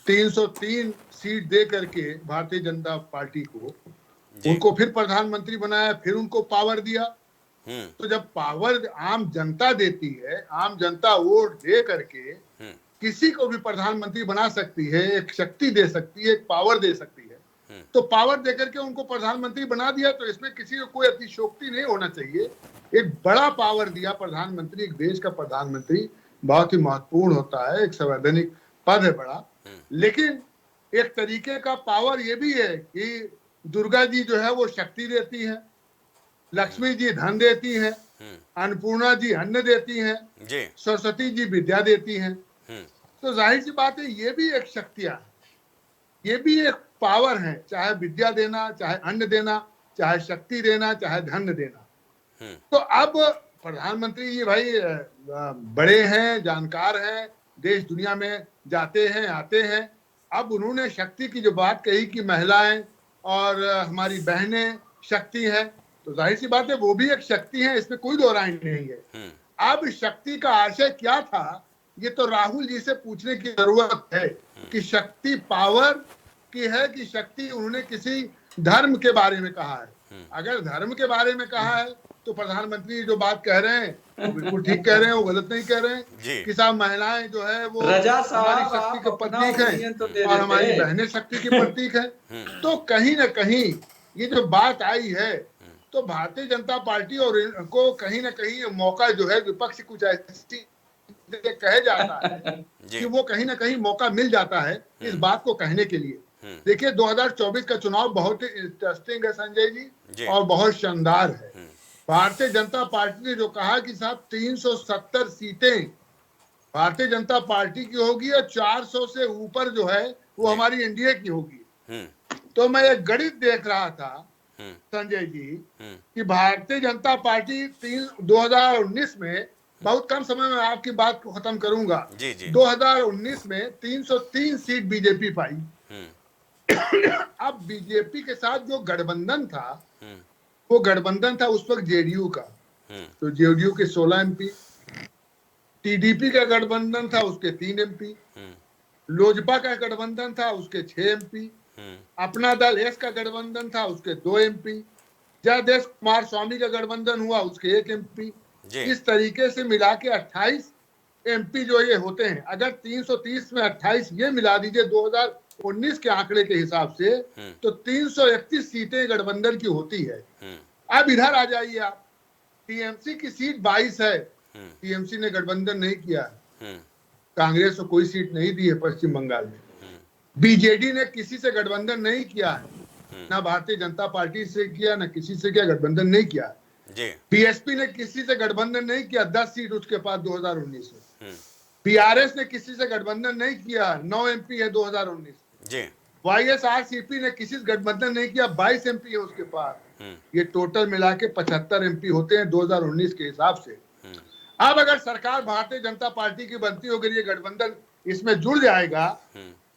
303 सीट दे करके भारतीय जनता पार्टी को उनको फिर प्रधानमंत्री बनाया, फिर उनको पावर दिया। तो जब पावर आम जनता देती है, आम जनता वोट दे करके किसी को भी प्रधानमंत्री बना सकती है, एक शक्ति दे सकती है, एक पावर दे सकती है, तो पावर देकर के उनको प्रधानमंत्री बना दिया। तो इसमें किसी को कोई अतिशयोक्ति नहीं होना चाहिए। एक बड़ा पावर दिया प्रधानमंत्री, एक देश का प्रधानमंत्री बहुत ही महत्वपूर्ण होता है, एक संवैधानिक पद है बड़ा। लेकिन एक तरीके का पावर ये भी है कि दुर्गा जी जो है वो शक्ति देती है, लक्ष्मी जी धन देती है, अन्नपूर्णा जी अन्न देती हैं, सरस्वती जी विद्या देती हैं। तो जाहिर सी बात है ये भी एक शक्तियां, ये भी एक पावर है, चाहे विद्या देना, चाहे अन्न देना, चाहे शक्ति देना, चाहे धन देना। तो अब प्रधानमंत्री जी भाई बड़े हैं, जानकार हैं, देश दुनिया में जाते हैं आते हैं। अब उन्होंने शक्ति की जो बात कही कि महिलाएं और हमारी बहनें शक्ति है, तो जाहिर सी बात है वो भी एक शक्ति है, इसमें कोई दो राय नहीं है। अब शक्ति का आशय क्या था, ये तो राहुल जी से पूछने की जरूरत है कि शक्ति पावर की है कि शक्ति उन्होंने किसी धर्म के बारे में कहा है। अगर धर्म के बारे में कहा है तो प्रधानमंत्री जो बात कह रहे हैं वो बिल्कुल ठीक कह रहे हैं, वो गलत नहीं कह रहे हैं कि साहब महिलाएं जो है वो हमारी शक्ति के प्रतीक है और हमारी बहनें शक्ति के प्रतीक है। तो कहीं ना कहीं ये जो बात आई है तो भारतीय जनता पार्टी और को कहीं ना कहीं मौका जो है विपक्ष कुछ ऐसी कहे जाता है कि वो कहीं ना कहीं मौका मिल जाता है इस बात को कहने के लिए। देखिए 2024 का चुनाव बहुत ही इंटरेस्टिंग है संजय जी और बहुत शानदार है। भारतीय जनता पार्टी ने जो कहा कि साहब 370 सीटें भारतीय जनता पार्टी की होगी और 400 से ऊपर जो है वो हमारी एनडीए की होगी। तो मैं एक गणित देख रहा था संजय जी कि भारतीय जनता पार्टी 2019 में, बहुत कम समय में आपकी बात को खत्म करूंगा, 2019 में 303 सीट बीजेपी पाई। अब बीजेपी के साथ जो गठबंधन था वो गठबंधन था उस वक्त जेडीयू का, तो जेडीयू के 16 एमपी, टीडीपी का गठबंधन था उसके 3 एमपी, लोजपा का गठबंधन था उसके 6 एमपी, अपना दल एस का गठबंधन था उसके 2 एमपी, जयदेव कुमार स्वामी का गठबंधन हुआ उसके 1 एमपी। इस तरीके से मिला के 28 एमपी जो ये होते हैं। अगर 330 में 28 ये मिला दीजिए 2019 के आंकड़े के हिसाब से तो 331 सीटें गठबंधन की होती है। अब इधर आ जाइए आप, टीएमसी की सीट 22 है, टीएमसी ने गठबंधन नहीं किया, कांग्रेस को कोई सीट नहीं दी है पश्चिम बंगाल में, बीजेडी ने किसी से गठबंधन नहीं किया है, ना भारतीय जनता पार्टी से किया ना किसी से किया, गठबंधन नहीं किया। बीएसपी ने किसी से गठबंधन नहीं किया, 10 सीट उसके पास 2019 में। बीआरएस ने किसी से गठबंधन नहीं किया, 9 एमपी है 2019। वाईएसआरसीपी ने किसी से गठबंधन नहीं किया, 22 एमपी है उसके पास। ये टोटल मिला के 75 एमपी होते हैं 2019 के हिसाब से। अब अगर सरकार भारतीय जनता पार्टी की बनती होगी, ये गठबंधन इसमें जुड़ जाएगा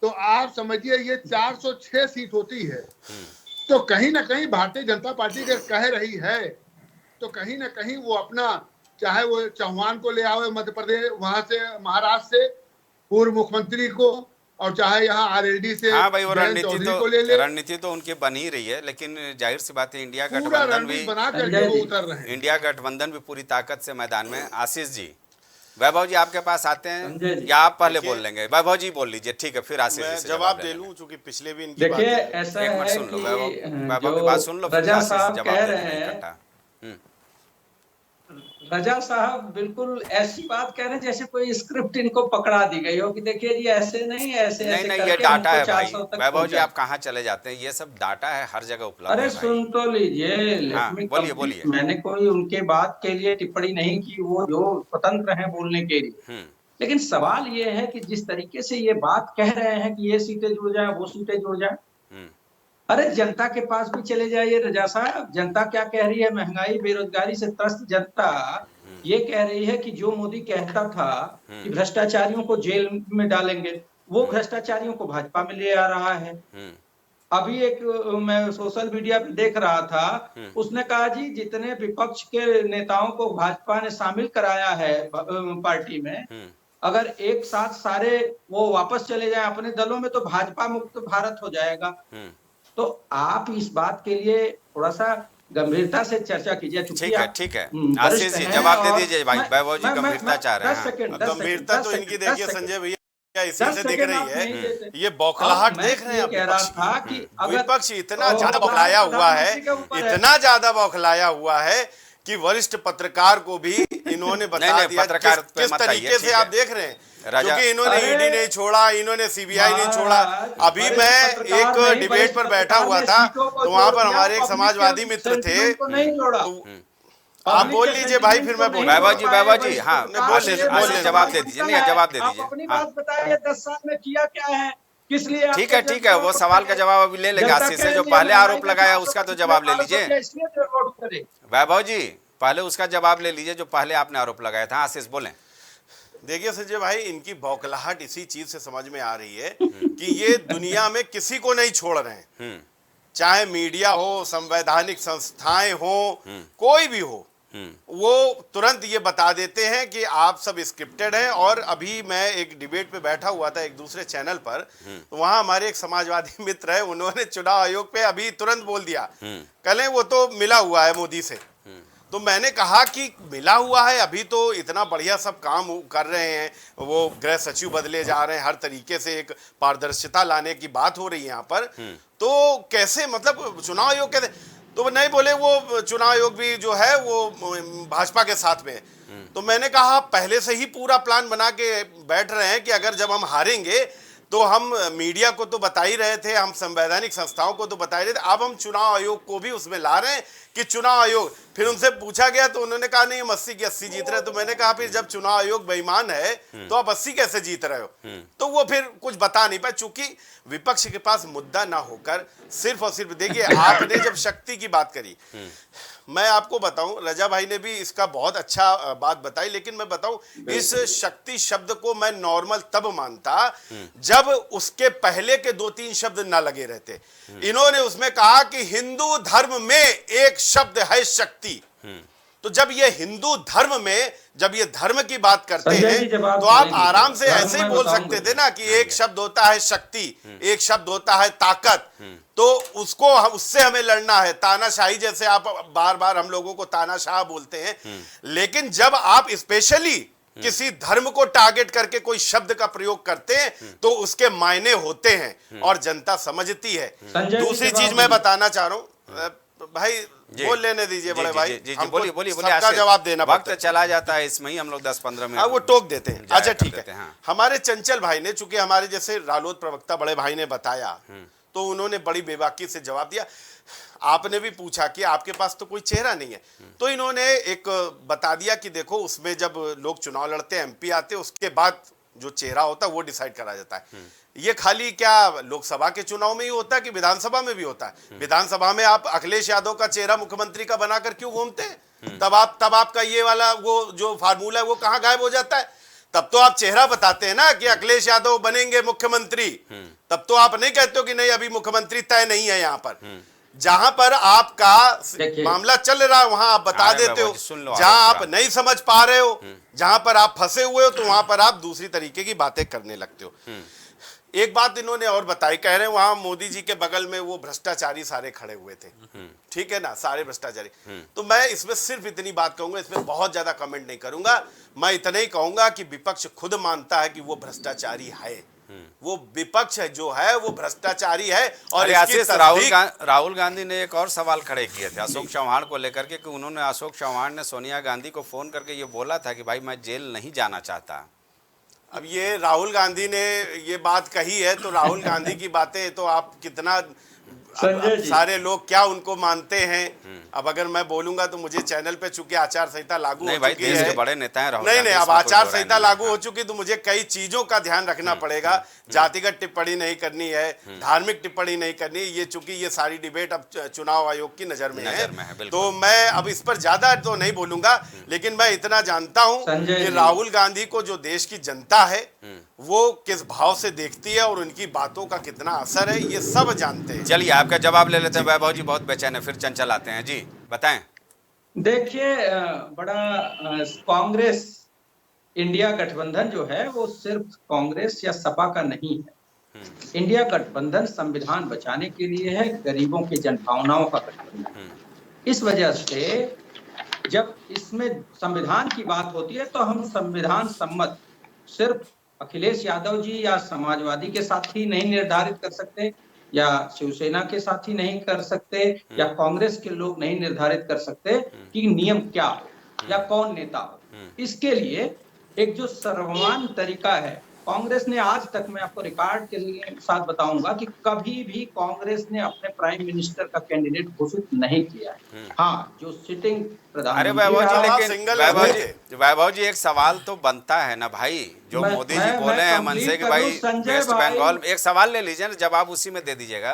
तो आप समझिए ये 406 सीट होती है। तो कहीं ना कहीं भारतीय जनता पार्टी अगर कह रही है तो कहीं ना कहीं वो अपना, चाहे वो चौहान को ले आवे मध्य प्रदेश, वहां से महाराष्ट्र से पूर्व मुख्यमंत्री को, और चाहे यहाँ आरएलडी से रणनीति तो उनकी बन ही रही है। लेकिन जाहिर सी बात है इंडिया गठबंधन भी बना करके वो उतर रहे हैं, इंडिया गठबंधन भी पूरी ताकत से मैदान में। आशीष जी, वैभव जी आपके पास आते हैं या आप पहले बोल लेंगे? वैभव जी बोल लीजिए, ठीक है, फिर आशीष जी जवाब दे लूं चूंकि पिछले भी इनकी देखिए ऐसा है सुन लो वैभव की बात सुन लो, रजा साहब कह रहे हैं, रजा साहब बिल्कुल ऐसी बात कह रहे हैं जैसे कोई स्क्रिप्ट इनको पकड़ा दी गई हो कि देखिए जी ऐसे नहीं ऐसे नहीं, ये डाटा है भाई। वैभव जी आप कहाँ चले जाते हैं, ये सब डाटा है, हर जगह उपलब्ध है। अरे सुन तो लीजिए, बोलिए। मैंने कोई उनके बात के लिए टिप्पणी नहीं की, वो जो स्वतंत्र हैं बोलने के लिए। लेकिन सवाल ये है कि जिस तरीके से ये बात कह रहे हैं कि ये सीटें जुड़ जाए, वो सीटें जुड़ जाए, अरे जनता के पास भी चले जाइए रजा साहब। जनता क्या कह रही है? महंगाई बेरोजगारी से त्रस्त जनता ये कह रही है कि जो मोदी कहता था कि भ्रष्टाचारियों को जेल में डालेंगे, वो भ्रष्टाचारियों को भाजपा में ले आ रहा है। अभी एक मैं सोशल मीडिया पे देख रहा था, उसने कहा जी जितने विपक्ष के नेताओं को भाजपा ने शामिल कराया है पार्टी में, अगर एक साथ सारे वो वापस चले जाए अपने दलों में तो भाजपा मुक्त भारत हो जाएगा। तो आप इस बात के लिए थोड़ा सा गंभीरता से चर्चा कीजिए। ठीक है, ठीक है, आशीष जी जवाब दे दीजिए भाई। वैभव जी गंभीरता चाह रहे हैं। गंभीरता तो इनकी देखिए संजय भैया इसी से दिख रही है, ये बौखलाहट देख रहे हैं विपक्ष इतना ज्यादा बौखलाया हुआ है, इतना ज्यादा बौखलाया हुआ है कि वरिष्ठ पत्रकार को भी इन्होंने बता दिया किस तरीके से आप देख रहे हैं, क्योंकि इन्होंने ईडी नहीं छोड़ा, इन्होंने सीबीआई नहीं छोड़ा। अभी मैं एक डिबेट पर बैठा हुआ था तो वहां पर हमारे एक समाजवादी मित्र थे, आप बोल लीजिए भाई, फिर मैं बोल। वैभव जी हाँ बोल, जवाब दे दीजिए। नहीं जवाब दे दीजिए, अपनी बात बताइए, 10 साल में किया क्या है, किस लिए? ठीक है, वो सवाल का जवाब अभी ले लेगा आशीष से। जो पहले आरोप लगाया उसका तो जवाब ले लीजिए। वैभव जी पहले उसका जवाब ले लीजिए जो पहले आपने आरोप लगाया था। आशीष बोलें। देखिए संजय भाई, इनकी बौखलाहट इसी चीज से समझ में आ रही है कि ये दुनिया में किसी को नहीं छोड़ रहे हैं, चाहे मीडिया हो, संवैधानिक संस्थाएं हो, कोई भी हो, वो तुरंत ये बता देते हैं कि आप सब स्क्रिप्टेड हैं। और अभी मैं एक डिबेट पे बैठा हुआ था एक दूसरे चैनल पर, तो वहां हमारे एक समाजवादी मित्र है, उन्होंने चुनाव आयोग पे अभी तुरंत बोल दिया, कल वो तो मिला हुआ है मोदी से। तो मैंने कहा कि मिला हुआ है, अभी तो इतना बढ़िया सब काम कर रहे हैं, वो गृह सचिव बदले जा रहे हैं, हर तरीके से एक पारदर्शिता लाने की बात हो रही है यहाँ पर, तो कैसे मतलब चुनाव आयोग कहते, तो नहीं बोले वो चुनाव आयोग भी जो है वो भाजपा के साथ में है। तो मैंने कहा पहले से ही पूरा प्लान बना के बैठ रहे हैं कि अगर जब हम हारेंगे तो हम मीडिया को तो बता ही रहे थे, हम संवैधानिक संस्थाओं को तो बता ही रहे थे, अब हम चुनाव आयोग को भी उसमें ला रहे हैं कि चुनाव आयोग। फिर उनसे पूछा गया तो उन्होंने कहा नहीं हम 80 की 80 जीत रहे। तो मैंने कहा फिर जब चुनाव आयोग बेईमान है तो आप 80 कैसे जीत रहे हो? तो वो फिर कुछ बता नहीं पाए, चूंकि विपक्ष के पास मुद्दा ना होकर सिर्फ और सिर्फ, देखिए आपने जब शक्ति की बात करी, मैं आपको बताऊं, रजा भाई ने भी इसका बहुत अच्छा बात बताई, लेकिन मैं बताऊं इस शक्ति शब्द को मैं नॉर्मल तब मानता जब उसके पहले के 2-3 शब्द ना लगे रहते। इन्होंने उसमें कहा कि हिंदू धर्म में एक शब्द है शक्ति। तो जब ये हिंदू धर्म में जब ये धर्म की बात करते हैं तो आप आराम से ऐसे ही बोल सकते थे ना कि एक शब्द होता है शक्ति, एक शब्द होता है ताकत, तो उसको उससे हमें लड़ना है। तानाशाही जैसे आप बार बार हम लोगों को तानाशाह बोलते हैं, लेकिन जब आप स्पेशली किसी धर्म को टारगेट करके कोई शब्द का प्रयोग करते हैं तो उसके मायने होते हैं और जनता समझती है। दूसरी चीज मैं बताना चाह रहा हूं भाई, बोल लेने दीजिए बड़े भाई, बोलिए सबका जवाब देना वक्त चला जाता है इसमें ही, हम लोग 10-15 मिनट वो टोक देते हैं। अच्छा ठीक है, हाँ। हमारे चंचल भाई ने, चूंकि हमारे जैसे रालोद प्रवक्ता बड़े भाई ने बताया तो उन्होंने बड़ी बेबाकी से जवाब दिया। आपने भी पूछा कि आपके पास तो कोई चेहरा नहीं है, तो इन्होंने एक बता दिया कि देखो उसमें जब लोग चुनाव लड़ते हैं, एमपी आते, उसके बाद जो चेहरा होता है वो डिसाइड करा जाता है। ये खाली क्या लोकसभा के चुनाव में ही होता है कि विधानसभा में भी होता है? विधानसभा में आप अखिलेश यादव का चेहरा मुख्यमंत्री का बनाकर क्यों घूमते हैं? तब आपका ये वाला वो जो फार्मूला है वो कहाँ गायब हो जाता है? तब तो आप चेहरा बताते हैं ना कि अखिलेश यादव बनेंगे मुख्यमंत्री, तब तो आप नहीं कहते हो कि नहीं अभी मुख्यमंत्री तय नहीं है। यहाँ पर जहां पर आपका मामला चल रहा है वहां आप बता देते हो, जहां आप नहीं समझ पा रहे हो, जहां पर आप फंसे हुए हो, तो वहां पर आप दूसरी तरीके की बातें करने लगते हो। एक बात इन्होंने और बताई, कह रहे हैं वहां मोदी जी के बगल में वो भ्रष्टाचारी सारे खड़े हुए थे, ठीक है ना, सारे भ्रष्टाचारी। तो मैं इसमें सिर्फ इतनी बात कहूंगा, इसमें बहुत ज्यादा कमेंट नहीं करूंगा। मैं इतना ही कहूंगा कि विपक्ष खुद मानता है कि वो भ्रष्टाचारी है, वो विपक्ष है जो है वो भ्रष्टाचारी है। और राहुल गांधी ने एक और सवाल खड़े किए थे अशोक चौहान को लेकर के, कि उन्होंने, अशोक चौहान ने सोनिया गांधी को फोन करके ये बोला था कि भाई मैं जेल नहीं जाना चाहता। अब ये राहुल गांधी ने ये बात कही है, तो राहुल गांधी की बातें तो आप कितना सारे लोग क्या उनको मानते हैं? अब अगर मैं बोलूंगा तो मुझे चैनल पे चूंकि आचार संहिता लागू हो चुकी है, के बड़े नेता हैं राहुल नहीं, अब आचार संहिता लागू हो चुकी तो मुझे कई चीजों का ध्यान रखना पड़ेगा। जातिगत टिप्पणी नहीं करनी है, धार्मिक टिप्पणी नहीं करनी, ये चूंकि ये सारी डिबेट अब चुनाव आयोग की नजर में है, तो मैं अब इस पर ज्यादा तो नहीं बोलूंगा। लेकिन मैं इतना जानता हूं कि राहुल गांधी को जो देश की जनता है वो किस भाव से देखती है और उनकी बातों का कितना असर है, ये सब जानते हैं। चलिए आपका जवाब ले लेते हैं। वैभव जी बहुत बेचैन है, फिर चंचल आते हैं जी, बताएं। देखिए, बड़ा कांग्रेस इंडिया गठबंधन जो है वो सिर्फ कांग्रेस या सपा का नहीं है। इंडिया गठबंधन संविधान बचाने के लिए है, गरीबों की जनभावनाओं का गठबंधन। इस वजह से जब इसमें संविधान की बात होती है तो हम संविधान सम्मत सिर्फ अखिलेश यादव जी या समाजवादी के साथ ही नहीं निर्धारित कर सकते, या शिवसेना के साथ ही नहीं कर सकते, या कांग्रेस के लोग नहीं निर्धारित कर सकते कि नियम क्या हो या कौन नेता हो। इसके लिए एक जो सर्वमान्य तरीका है, कांग्रेस ने आज तक, मैं आपको रिकॉर्ड के साथ बताऊंगा कि कभी भी कांग्रेस ने अपने प्राइम मिनिस्टर का कैंडिडेट घोषित नहीं किया है। हाँ, जो सिटिंग अरे वैभव जी, लेकिन वैभव जी एक सवाल तो बनता है ना भाई, जो मोदी जी बोले हैं मन से कि भाई वेस्ट बंगाल, एक सवाल ले लीजिए ना, जवाब उसी में दे दीजिएगा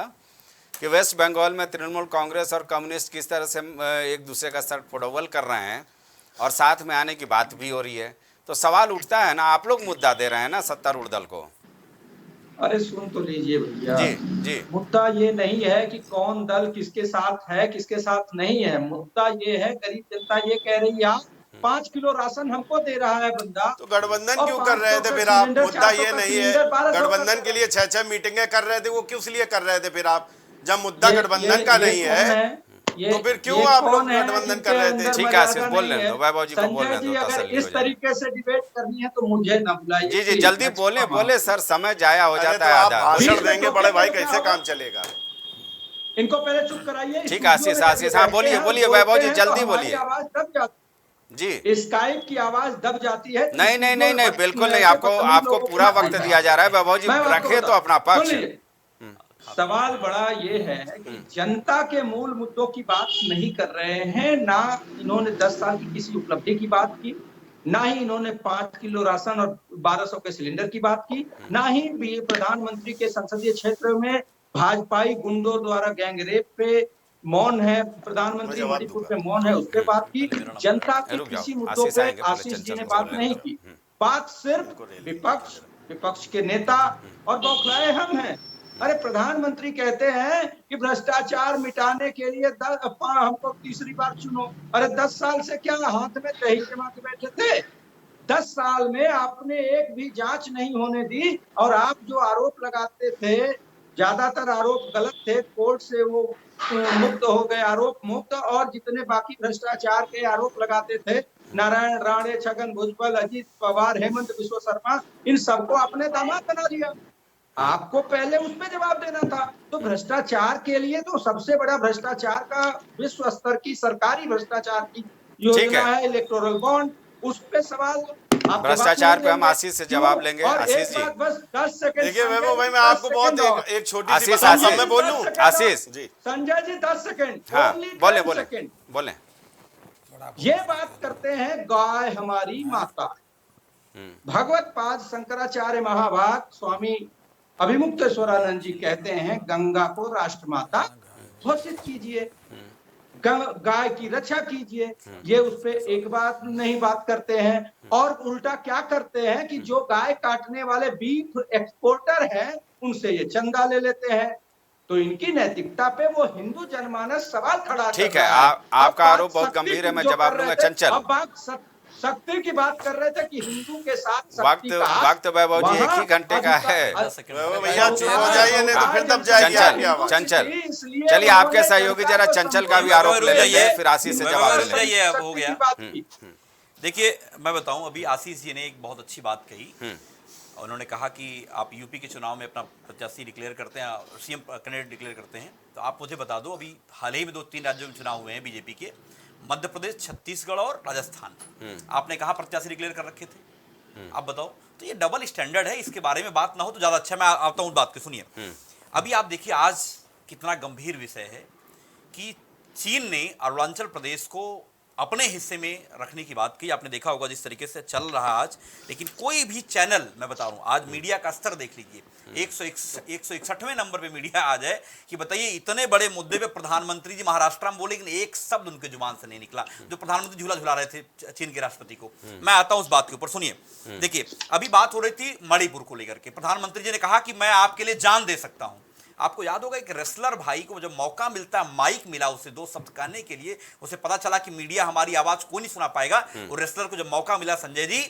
कि वेस्ट बंगाल में तृणमूल कांग्रेस और कम्युनिस्ट किस तरह से एक दूसरे का सर फुटबॉल कर रहे हैं और साथ में आने की बात भी हो रही है, तो सवाल उठता है ना, आप लोग मुद्दा दे रहे हैं ना सत्तारूढ़ दल को। अरे सुन तो लीजिए भैया, जी, मुद्दा ये नहीं है कि कौन दल किसके साथ है किसके साथ नहीं है। मुद्दा ये है, गरीब जनता ये कह रही है 5 किलो राशन हमको दे रहा है बंदा, तो गठबंधन क्यों कर रहे थे फिर आप? मुद्दा ये नहीं है, गठबंधन के लिए 6-6 मीटिंगें कर रहे थे, वो किस लिए कर रहे थे फिर आप? जब मुद्दा गठबंधन का नहीं है तो फिर क्यों आप लोग गठबंधन कर रहे थे? ठीक है आशीष, बोल लें दो, वैभव जी को बोल लें दो, अगर इस तरीके से डिबेट करनी है तो मुझे न बुलाइए। जी जी, जल्दी बोले सर, समय जाया हो जाता है आधा। भाषण देंगे बड़े भाई, कैसे काम चलेगा? इनको पहले चुप कराइए। ठीक है आशीष, हाँ बोलिए वैभव जी, जल्दी बोलिए। आवाज दब जाती जी, स्काइप की आवाज दब जाती है। नहीं, बिल्कुल नहीं, आपको पूरा वक्त दिया जा रहा है वैभव जी, रखे तो अपना पक्ष। सवाल बड़ा ये है कि जनता के मूल मुद्दों की बात नहीं कर रहे हैं। ना इन्होंने 10 साल की किसी उपलब्धि की बात की, ना ही इन्होंने 5 किलो राशन और 1200 के सिलेंडर की बात की, ना ही प्रधानमंत्री के संसदीय क्षेत्र में भाजपाई गुंडों द्वारा गैंगरेप पे मौन है, प्रधानमंत्री मणिपुर पे मौन है, उस पर बात की। जनता के किसी मुद्दों पे आशीष जी ने बात नहीं की। बात सिर्फ विपक्ष के नेता और बौखलाए हम हैं। अरे प्रधानमंत्री कहते हैं कि भ्रष्टाचार मिटाने के लिए हमको तीसरी बार चुनो। अरे 10 साल से क्या हाथ में दही जमा के बैठे थे? 10 साल में आपने एक भी जांच नहीं होने दी, और आप जो आरोप लगाते थे, ज्यादातर आरोप गलत थे, कोर्ट से वो मुक्त हो गए, आरोप मुक्त, और जितने बाकी भ्रष्टाचार के आरोप लगाते थे, नारायण राणे, छगन भुजबल, अजीत पवार, हेमंत बिश्व शर्मा, इन सबको अपने दामाद बना दिया। आपको पहले उस पे जवाब देना था। तो भ्रष्टाचार के लिए तो सबसे बड़ा भ्रष्टाचार का विश्व स्तर की सरकारी भ्रष्टाचार की योजना है इलेक्टोरल बॉन्ड, उस पे सवाल। भ्रष्टाचार पे हम आशीष से जवाब लेंगे। आशीष जी बस 10 सेकंड। देखिए वैभव भाई, मैं आपको बहुत एक छोटी सी बात मैं बोलूं। आशीष जी, संजय जी 10 सेकंड। हाँ, बोले। ये बात करते हैं, गाय हमारी माता। भगवत पाद शंकराचार्य महाभाग स्वामी अभिमुक्तेश्वरानंद जी कहते हैं, गंगा को राष्ट्रमाता घोषित कीजिए, गाय की रक्षा कीजिए। ये उस पे एक बात नहीं बात करते हैं, और उल्टा क्या करते हैं कि जो गाय काटने वाले बीफ एक्सपोर्टर हैं उनसे ये चंदा ले लेते हैं। तो इनकी नैतिकता पे वो हिंदू जनमानस सवाल खड़ा कर रहा है। ठीक है, आपका आरोप बहुत गंभीर है, मैं जवाब लूंगा। चंचल, अब बात शक्ति की बात कर रहे थे कि हिंदू के साथ वक्त वैभव जी 1 ही घंटे का है। भैया चुप हो जाइए, नहीं तो फिर दब जाएगी आपकी आवाज। चंचल, चलिए आपके सहयोगी जरा चंचल का भी आरोप ले लीजिए, फिर आशीष से जवाब ले लेंगे। अब हो गया। देखिए मैं बताऊं, अभी आशीष जी ने एक बहुत अच्छी बात कही। उन्होंने कहा कि आप यूपी के चुनाव में अपना प्रत्याशी डिक्लेयर करते हैं, सीएम कैंडिडेट डिक्लेयर करते हैं, तो आप मुझे बता दो, अभी हाल ही में 2-3 राज्यों में चुनाव हुए हैं बीजेपी के, मध्य प्रदेश, छत्तीसगढ़ और राजस्थान। आपने कहा प्रत्याशी डिक्लेयर कर रखे थे। आप बताओ, तो ये डबल स्टैंडर्ड है, इसके बारे में बात ना हो तो ज्यादा अच्छा। मैं आता हूं बात के, सुनिए। अभी आप देखिए आज कितना गंभीर विषय है कि चीन ने अरुणाचल प्रदेश को अपने हिस्से में रखने की बात की। आपने देखा होगा जिस तरीके से चल रहा है आज, लेकिन कोई भी चैनल, मैं बता रहा हूं, आज मीडिया का स्तर देख लीजिए, 161वें नंबर पे मीडिया आ जाए कि बताइए इतने बड़े मुद्दे पे प्रधानमंत्री जी महाराष्ट्र में बोले, लेकिन एक शब्द उनके जुबान से नहीं निकला। जो प्रधानमंत्री झूला झुला रहे थे चीन के राष्ट्रपति को। मैं आता हूं उस बात के ऊपर, सुनिए। देखिए अभी बात हो रही थी मणिपुर को लेकर के, प्रधानमंत्री जी ने कहा कि मैं आपके लिए जान दे सकता हूं। आपको याद होगा एक रेसलर भाई को जब मौका मिलता है, माइक मिला उसे 2 शब्द कहने के लिए, उसे पता चला कि मीडिया हमारी आवाज को नहीं सुना पाएगा, और रेसलर को जब मौका मिला संजय जी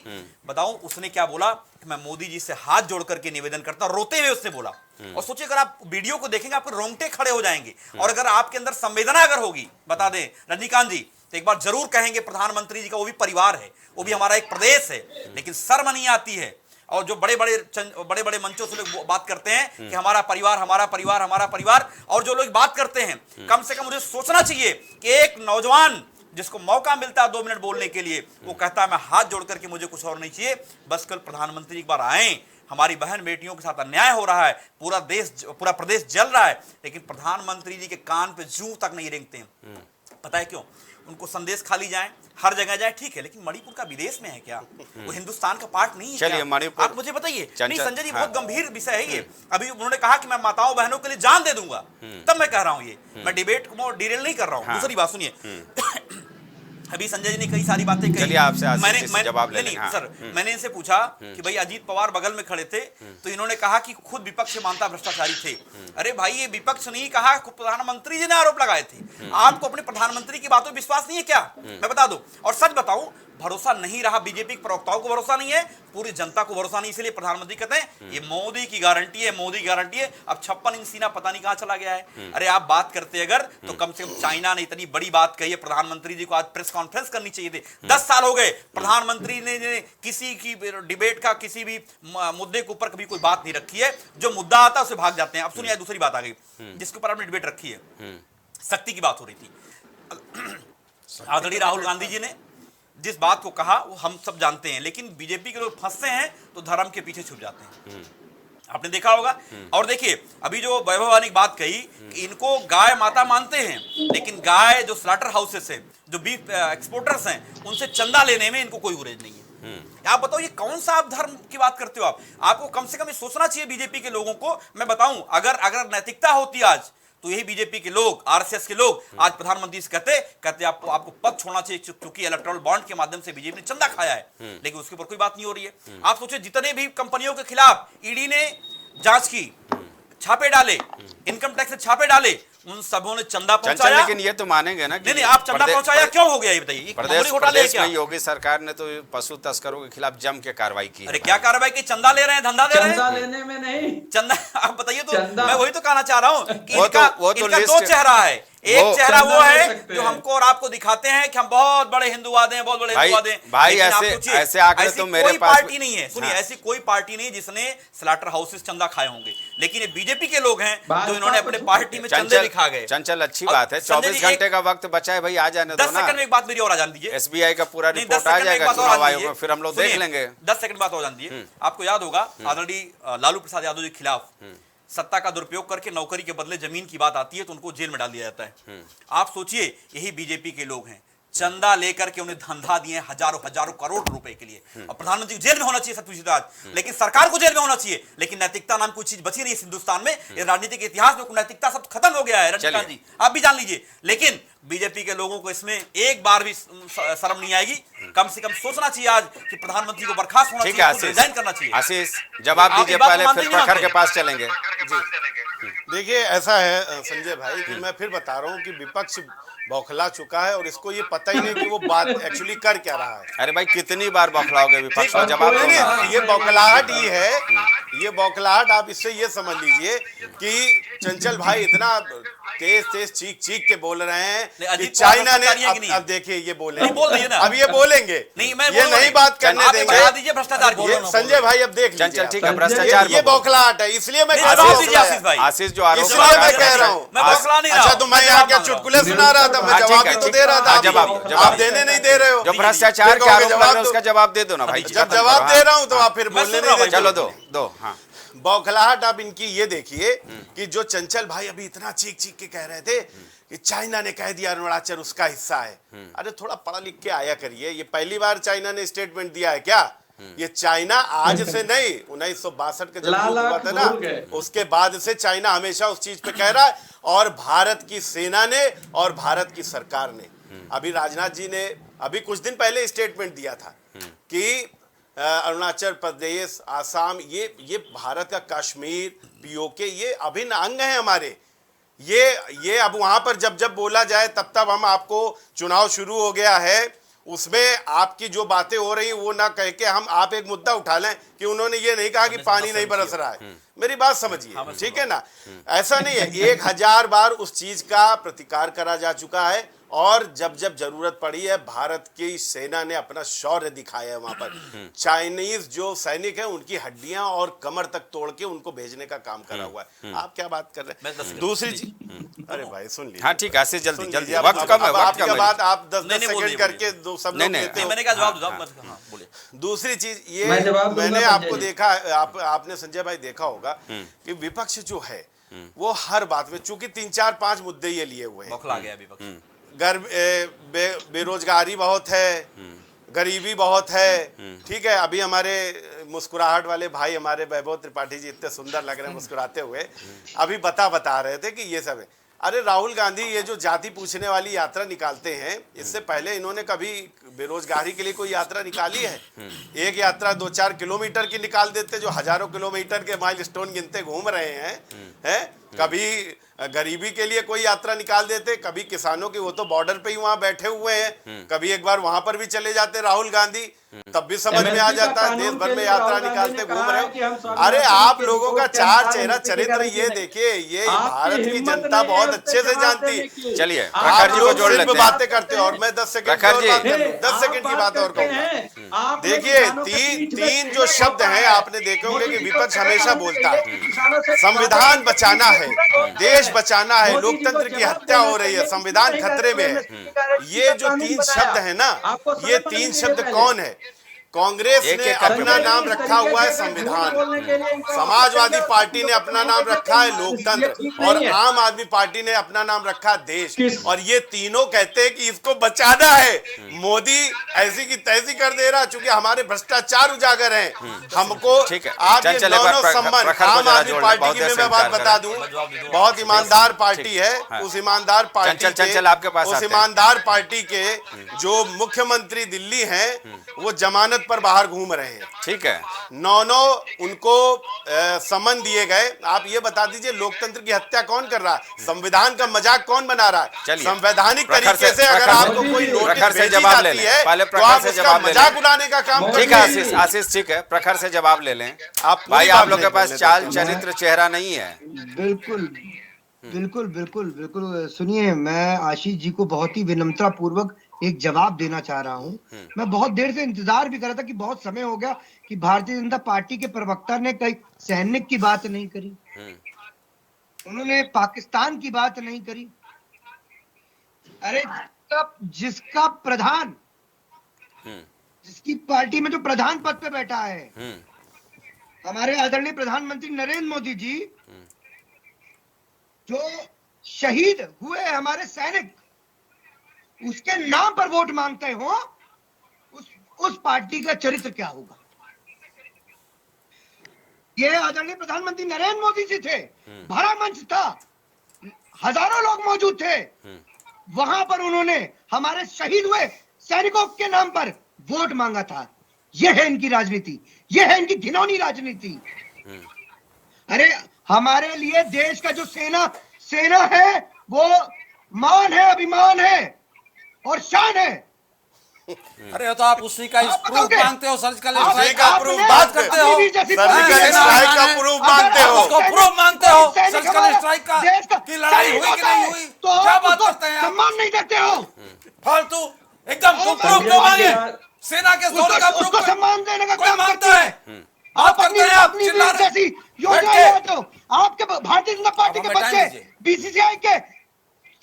बताऊं उसने क्या बोला कि मैं मोदी जी से हाथ जोड़ करके निवेदन करता हूं, रोते हुए उसने बोला। और सोचिए अगर आप वीडियो को देखेंगे आपके रोंगटे खड़े हो जाएंगे, और अगर आपके अंदर संवेदना अगर होगी, बता दें रजनीकांत जी, तो एक बार जरूर कहेंगे प्रधानमंत्री जी का वो भी परिवार है, वो भी हमारा एक प्रदेश है, लेकिन शर्म नहीं आती है। और जो बड़े बड़े मंचों से लोग बात करते हैं कि हमारा परिवार हमारा परिवार हमारा परिवार, और जो लोग बात करते हैं कम से कम मुझे सोचना चाहिए कि एक नौजवान जिसको मौका मिलता है 2 मिनट बोलने के लिए, वो कहता है मैं हाथ जोड़ करके मुझे कुछ और नहीं चाहिए, बस कल प्रधानमंत्री एक बार आए, हमारी बहन बेटियों के साथ अन्याय हो रहा है, पूरा प्रदेश जल रहा है, लेकिन प्रधानमंत्री जी के कान पे जूं तक नहीं रेंगते हैं। पता है क्यों? उनको संदेश खाली जाए, हर जगह जाए, ठीक है, लेकिन मणिपुर का विदेश में है क्या? वो हिंदुस्तान का पार्ट नहीं है? चलिए मणिपुर, आप मुझे बताइए। नहीं संजय जी, बहुत गंभीर विषय है ये। अभी उन्होंने कहा कि मैं माताओं बहनों के लिए जान दे दूंगा, तब मैं कह रहा हूं ये, मैं डिबेट को डिरेल नहीं कर रहा हूं। दूसरी बात सुनिए, अभी संजय जी ने कई सारी बातें कही, चलिए आपसे मैंने जवाब ले लेंगे। सर मैंने इनसे पूछा कि भाई अजीत पवार बगल में खड़े थे, तो इन्होंने कहा कि खुद विपक्ष मानता भ्रष्टाचारी थे। अरे भाई ये विपक्ष नहीं कहा, प्रधानमंत्री जी ने आरोप लगाए थे। आपको अपने प्रधानमंत्री की बातों पर विश्वास नहीं है क्या? मैं बता दूं, और सच बताऊं, भरोसा नहीं रहा, बीजेपी के प्रवक्ताओं को भरोसा नहीं है, पूरी जनता को भरोसा नहीं, इसलिए प्रधानमंत्री कहते हैं ये मोदी की गारंटी है, मोदी की गारंटी है। अब 56 इंच सीना पता नहीं कहां चला गया है। अरे आप बात करते अगर तो कम से कम चाइना ने इतनी बड़ी बात कही है, प्रधानमंत्री जी को आज प्रेस कॉन्फ्रेंस करनी चाहिए थी। 10 साल हो गए प्रधानमंत्री ने किसी की डिबेट का किसी भी मुद्दे के ऊपर कभी कोई बात नहीं रखी है, जो मुद्दा आता है उसे भाग जाते हैं। अब सुनिए दूसरी बात आ गई जिसके ऊपर आपने डिबेट रखी है, शक्ति की बात हो रही थी। आदरणीय राहुल गांधी जी ने जिस बात को कहा वो हम सब जानते हैं, लेकिन बीजेपी के लोग फंसते हैं तो धर्म के पीछे छुप जाते हैं, आपने देखा होगा। और देखिए अभी जो वैभव ने बात कही कि इनको गाय माता मानते हैं, लेकिन गाय जो स्लॉटर हाउसेस है, जो बीफ एक्सपोर्टर्स हैं, उनसे चंदा लेने में इनको कोई गुरेज नहीं है। आप बताओ ये कौन सा आप धर्म की बात करते हो? आपको कम से कम ये सोचना चाहिए बीजेपी के लोगों को। मैं बताऊं, अगर नैतिकता होती आज, तो यही बीजेपी के लोग, आरएसएस के लोग आज प्रधानमंत्री से कहते आपको पद छोड़ना चाहिए, क्योंकि इलेक्टोरल बॉन्ड के माध्यम से बीजेपी ने चंदा खाया है, लेकिन उसके ऊपर कोई बात नहीं हो रही है। आप सोचिए जितने भी कंपनियों के खिलाफ ईडी ने जांच की, छापे डाले, इनकम टैक्स से छापे डाले, उन सबों ने चंदा पहुंचाया। लेकिन ये तो मानेंगे ना कि नहीं आप चंदा पहुंचाया क्यों हो गया ये बताइए? प्रदेश में योगी सरकार ने तो पशु तस्करों के खिलाफ जम के कार्रवाई की। अरे क्या कार्रवाई की? चंदा ले रहे हैं, धंधा दे रहे हैं। चंदा लेने में नहीं, चंदा आप बताइए तो। मैं वही तो कहना चाह रहा हूं कि इनका 2 चेहरा है। एक चेहरा वो है जो हमको और आपको दिखाते हैं कि हम बहुत बड़े हिंदुवाद हैं, बहुत बड़े हिंदुवाद हैं। भाई ऐसे आंकड़े तो मेरे पास पार्टी नहीं है। सुनिए, ऐसी कोई पार्टी नहीं जिसने स्लॉटर हाउसेस चंदा खाए होंगे, लेकिन ये बीजेपी के लोग हैं जो इन्होंने अपने पार्टी में चंदे दिखा गए। चंचल अच्छी बात है, 24 घंटे का वक्त बचा है भाई, आ जाने दो ना। 10 सेकंड में एक बात मेरी और आ जान दीजिए। एसबीआई का पूरा रिपोर्ट आ जाएगा चुनाव आयोग में, फिर हम लोग देख लेंगे। 10 सेकंड बात हो जान दीजिए। आपको याद होगा आदरणीय लालू प्रसाद यादव जी के खिलाफ सत्ता का दुरुपयोग करके नौकरी के बदले जमीन की बात आती है तो उनको जेल में डाल दिया जाता है। आप सोचिए यही बीजेपी के लोग हैं, चंदा लेकर के उन्हें धंधा दिए हजारों करोड़ रुपए के लिए। और प्रधानमंत्री जेल में होना चाहिए सत्य आज, लेकिन सरकार को जेल में होना चाहिए, लेकिन नैतिकता नाम कोई चीज बची नहीं इस हिंदुस्तान में। राजनीति के इतिहास में नैतिकता सब खत्म हो गया है रजनीकांत जी, आप भी जान लीजिए। लेकिन बीजेपी के लोगों को इसमें एक बार भी शर्म नहीं आएगी। कम से कम सोचना चाहिए आज कि प्रधानमंत्री को बर्खास्त होना चाहिए, रिजाइन करना चाहिए। आशीष जवाब दीजिए पहले, फिर प्रखर के पास चलेंगे। देखिए ऐसा है संजय भाई कि मैं फिर बता रहा हूँ कि विपक्ष बौखला चुका है और इसको ये पता ही नहीं कि वो बात एक्चुअली कर क्या रहा है। अरे भाई कितनी बार बौखलाओगे विपक्ष का जवाब? ये बौखलाहट ही है, ये बौखलाहट आप इससे ये समझ लीजिए कि चंचल भाई इतना तेज चीख के बोल रहे हैं कि चाइना ने, अब देखिए ये बोले, अब ये बोलेंगे, ये नहीं बात करने देंगे भ्रष्टाचार। संजय भाई अब देख लीजिए, ठीक है भ्रष्टाचार ये बौखलाहट है, इसलिए मैं आशीष जो आरोप इसलिए मैं कह रहा हूँ। अच्छा तो मैं यहाँ क्या चुटकुले सुना रहा था, मैं जवाब तो दे रहा था, आप देने नहीं दे रहे हो। जो भ्रष्टाचार के आरोप लग रहे हैं उसका जवाब दे दो ना भाई। जब जवाब दे रहा हूँ तो आप फिर बोलने नहीं दे। चलो दो। हाँ बौखलाहट आप इनकी ये देखिए कि जो चंचल भाई अभी इतना चीख के कह रहे थे कि चाइना ने कह दिया अरुणाचल उसका हिस्सा है। अरे थोड़ा पढ़ा लिख के आया करिए, ये पहली बार चाइना ने स्टेटमेंट दिया है क्या? ये चाइना आज से नहीं, 1962 के जब हुआ था ना, उसके बाद से चाइना हमेशा उस चीज पे कह रहा है। और भारत की सेना ने और भारत की सरकार ने, अभी राजनाथ जी ने अभी कुछ दिन पहले स्टेटमेंट दिया था कि अरुणाचल प्रदेश, आसाम, ये भारत का कश्मीर, पीओके, ये अभिन्न अंग है हमारे। ये अब वहां पर जब जब बोला जाए तब तब हम आपको, चुनाव शुरू हो गया है, उसमें आपकी जो बातें हो रही वो ना कह के आप एक मुद्दा उठा लें कि उन्होंने ये नहीं कहा कि पानी नहीं बरस रहा है। मेरी बात समझिए, ठीक है ना? ऐसा नहीं है, 1000 बार उस चीज का प्रतिकार करा जा चुका है और जब जब जरूरत पड़ी है भारत की सेना ने अपना शौर्य दिखाया है। वहां पर चाइनीज जो सैनिक हैं उनकी हड्डियां और कमर तक तोड़ के उनको भेजने का काम करा हुआ है। आप क्या बात कर रहे हैं? दूसरी चीज, अरे भाई सुन लीजिए। हाँ ठीक है, ऐसे जल्दी जल्दी, वक्त कम है, वक्त आपका कम है। बात आप 10-10 सेकंड करके सब लोग देते हो। मैंने कहा जवाब बोलिए। दूसरी चीज ये मैंने आपको देखा, आपने संजय भाई देखा होगा कि विपक्ष जो है वो हर बात में, चूंकि 3-4-5 मुद्दे ये लिए हुए हैं, बौखला गया विपक्ष। बेरोजगारी बहुत है, गरीबी बहुत है, ठीक है। अभी हमारे मुस्कुराहट वाले भाई हमारे वैभव त्रिपाठी जी इतने सुंदर लग रहे हैं मुस्कुराते हुए, अभी बता रहे थे कि ये सब है। अरे राहुल गांधी ये जो जाति पूछने वाली यात्रा निकालते हैं, इससे पहले इन्होंने कभी बेरोजगारी के लिए कोई यात्रा निकाली है? एक यात्रा 2-4 किलोमीटर की निकाल देते, जो हजारों किलोमीटर के माइलस्टोन गिनते घूम रहे हैं। कभी गरीबी के लिए कोई यात्रा निकाल देते, कभी किसानों की, वो तो बॉर्डर पे ही वहां बैठे हुए हैं, कभी एक बार वहां पर भी चले जाते राहुल गांधी, तब भी समझ में आ जाता है। देश भर में यात्रा निकालते घूम रहे हो। अरे आप लोगों का चार चेहरा चरित्र ये देखिए, ये भारत की जनता बहुत अच्छे से जानती। चलिए प्रखर जी को जोड़ लेते हैं। बातें करते हो और मैं 10 सेकंड की बात और कहूंगा। देखिए तीन जो शब्द हैं आपने देखे होंगे कि विपक्ष हमेशा बोलता है, संविधान बचाना है, देश बचाना है, लोकतंत्र की हत्या हो रही है, संविधान खतरे में है। ये जो 3 शब्द है ना, ये 3 शब्द कौन है? कांग्रेस ने अपना नाम रखा हुआ है संविधान, समाजवादी पार्टी ने अपना नाम रखा है लोकतंत्र और आम आदमी पार्टी ने अपना नाम रखा है देश। और ये तीनों कहते हैं कि इसको बचाना है। मोदी ऐसी की तैसी कर दे रहा, चूंकि हमारे भ्रष्टाचार उजागर हैं। हमको आप ये सम्मान, आम आदमी पार्टी की मैं बात बता दूं, बहुत ईमानदार पार्टी है। उस ईमानदार पार्टी के जो मुख्यमंत्री दिल्ली हैं वो जमानत पर बाहर घूम रहे हैं, ठीक है। 9 उनको समन दिए गए। आप ये बता दीजिए लोकतंत्र की हत्या कौन कर रहा है? संविधान का मजाक कौन बना रहा है? संवैधानिक तरीके से अगर आपको कोई नोटिस भेजी जाती है तो आप उसका मजाक उड़ाने का काम, ठीक है। आशीष ठीक है, प्रखर से जवाब ले लें आप भाई। आप लोग के पास चाल चरित्र चेहरा नहीं है। बिल्कुल बिल्कुल बिल्कुल बिल्कुल। सुनिए, मैं आशीष जी को बहुत ही विनम्रता पूर्वक एक जवाब देना चाह रहा हूं। मैं बहुत देर से इंतजार भी कर रहा था कि बहुत समय हो गया कि भारतीय जनता पार्टी के प्रवक्ता ने कई सैनिक की बात नहीं करी, उन्होंने पाकिस्तान की बात नहीं करी। अरे जिसका प्रधान, जिसकी पार्टी में जो प्रधान पद पे बैठा है, हमारे आदरणीय प्रधानमंत्री नरेंद्र मोदी जी, जो शहीद हुए हमारे सैनिक, उसके नाम पर वोट मांगते हो, उस पार्टी का चरित्र क्या होगा? ये आदरणीय प्रधानमंत्री नरेंद्र मोदी जी थे, भरा मंच था, हजारों लोग मौजूद थे, वहां पर उन्होंने हमारे शहीद हुए सैनिकों के नाम पर वोट मांगा था। यह है इनकी राजनीति, यह है इनकी घिनौनी राजनीति। अरे हमारे लिए देश का जो सेना है वो मान है, अभिमान है और शान है। अरे तो आप उसी का प्रूफ मांगते हो, सर्जिकल स्ट्राइक का प्रूफ बात करते हो, सर्जिकल स्ट्राइक का प्रूफ मांगते हो, उसको प्रूफ मांगते हो, सर्जिकल स्ट्राइक का कि लड़ाई हुई कि नहीं हुई, क्या बात करते हैं? सम्मान नहीं देते हो, फालतू एकदम। तुम प्रूफ क्यों मांगे? सेना के शौर्य का प्रूफ सम्मान देने का कोई मांगता है? आप करते हैं, आप चिल्ला रहे हैं। आपके भारतीय जनता पार्टी के बच्चे बीसीसीआई के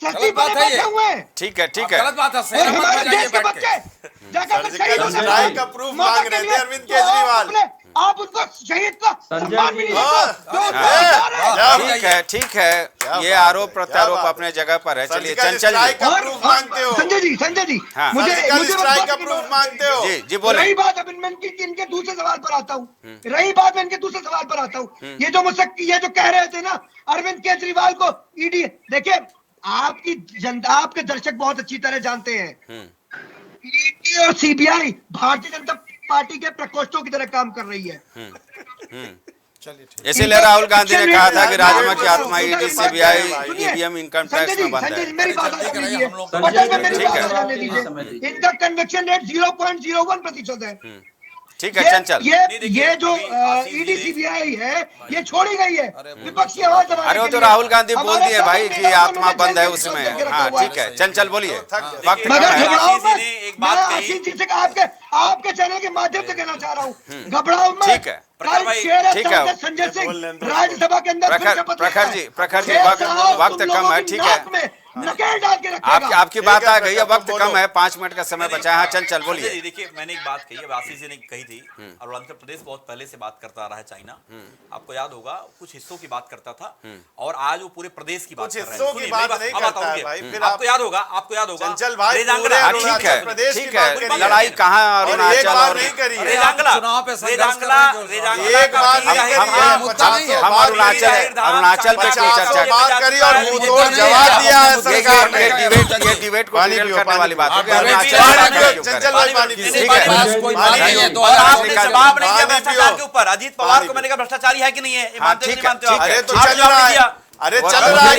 सचिव बैठे हुए हैं। ठीक है ठीक है, गलत बात है। हमारे देश के बच्चे सर्जिकल का प्रूफ मांग रहे थे अरविंद केजरीवाल। आप उनको शहीद का सम्मान भी नहीं। ठीक है, ये आरोप प्रत्यारोप अपने जगह पर है। चलिए चंचल जी का प्रूफ मांगते हो। संजय जी मुझे का प्रूफ मांगते हो। जी बोले। रही बात, अब इनके दूसरे सवाल पर आता हूँ, ये जो मुझसे ये जो कह रहे थे ना अरविंद केजरीवाल को ईडी, देखिए आपकी जनता, आपके दर्शक बहुत अच्छी तरह जानते हैं, ईडी और सीबीआई भारतीय जनता पार्टी के प्रकोष्ठों की तरह काम कर रही है। इसीलिए राहुल गांधी ने कहा था कि राजमा की आत्मा ED, CBI, EVM, income tax में बंद है। मेरी बात लीजिए, पटेल में मेरी बात सुनने दीजिए। इनका कन्विक्शन रेट 0.01% है। ठीक है चंचल, ये जो ईडी सीबीआई है ये छोड़ी गई है, विपक्षी आवाज दबाने अरे वो तो राहुल गांधी बोल दिए भाई कि आत्मा बंद है उसमें। हाँ ठीक है चंचल बोलिए, वक्त मगर कम है। घबराओ मत। एक बात मैं कही। आशीष जी से आपके चैनल के माध्यम से कहना चाह रहा हूँ, घबराओ मत। ठीक है, कल ठीक है। संजय सिंह राज्यसभा के अंदर प्रखर जी वक्त कम है। ठीक है, नकेल डाल के रखेगा। आपकी बात आ गई है, वक्त कम है, 5 मिनट का समय बचा है। हाँ चंचल बोलिए। देखिए मैंने एक बात कही है, आशीष जी ने कही थी, अरुणाचल प्रदेश बहुत पहले से बात करता रहा है चाइना, आपको याद होगा कुछ हिस्सों की बात करता था और आज वो पूरे प्रदेश की बात कर रहे हैं। हिस्सों की बात नहीं करता है भाई, फिर आपको याद होगा चंचल भाई रेजांगला, ठीक है, लड़ाई कहाँ अरुणाचल और नहीं करी है। रेजांगला, हम अरुणाचल पे क्यों चर्चा बात करी और मुंह तोड़ जवाब दिया है सरकार ने। ये डिबेट को क्लियर करने वाली बात है। चंचल भाई पानी पीजिए। ठीक है, आपने जवाब नहीं दिया भ्रष्टाचार के ऊपर। अजीत पवार को मैंने कहा भ्रष्टाचारी है कि नहीं है, मानते हो नहीं मानते हो? अरे तो चल रहा है, अरे चल रहा है।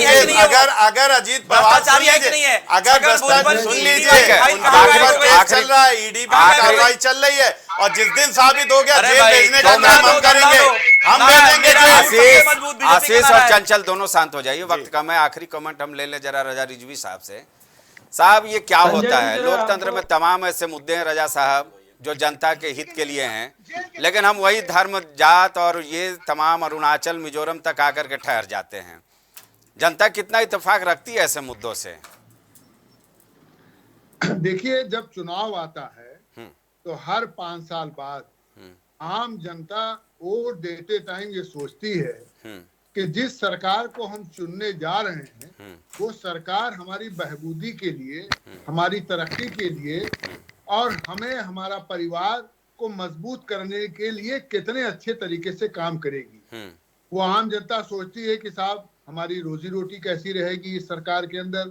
अगर अजीत पवार भ्रष्टाचारी है कि नहीं है? अगर भ्रष्टाचारी सुन लीजिए, चल रहा है, ईडी पे कार्रवाई चल रही है और जिस दिन साबित हो गया जेल भेजने का काम हम करेंगे, हम भेजेंगे जेल। आशीष और चंचल दोनों शांत हो जाइए, वक्त कम है। आखिरी कमेंट हम ले लें जरा रजा रिजवी साहब से। साहब ये क्या होता है, लोकतंत्र में तमाम ऐसे मुद्दे हैं रजा साहब जो जनता के हित के लिए हैं, लेकिन हम वही धर्म, जात और ये तमाम अरुणाचल, मिजोरम तक आकर के ठहर जाते हैं। जनता कितना इत्तेफाक रखती है ऐसे मुद्दों से? देखिए, जब चुनाव आता है तो हर 5 साल बाद आम जनता वोट देते टाइम ये सोचती है कि जिस सरकार को हम चुनने जा रहे हैं वो सरकार हमारी बहबूदी के लिए, हमारी तरक्की के लिए और हमें, हमारा परिवार को मजबूत करने के लिए कितने अच्छे तरीके से काम करेगी। वो आम जनता सोचती है कि साहब हमारी रोजी रोटी कैसी रहेगी इस सरकार के अंदर,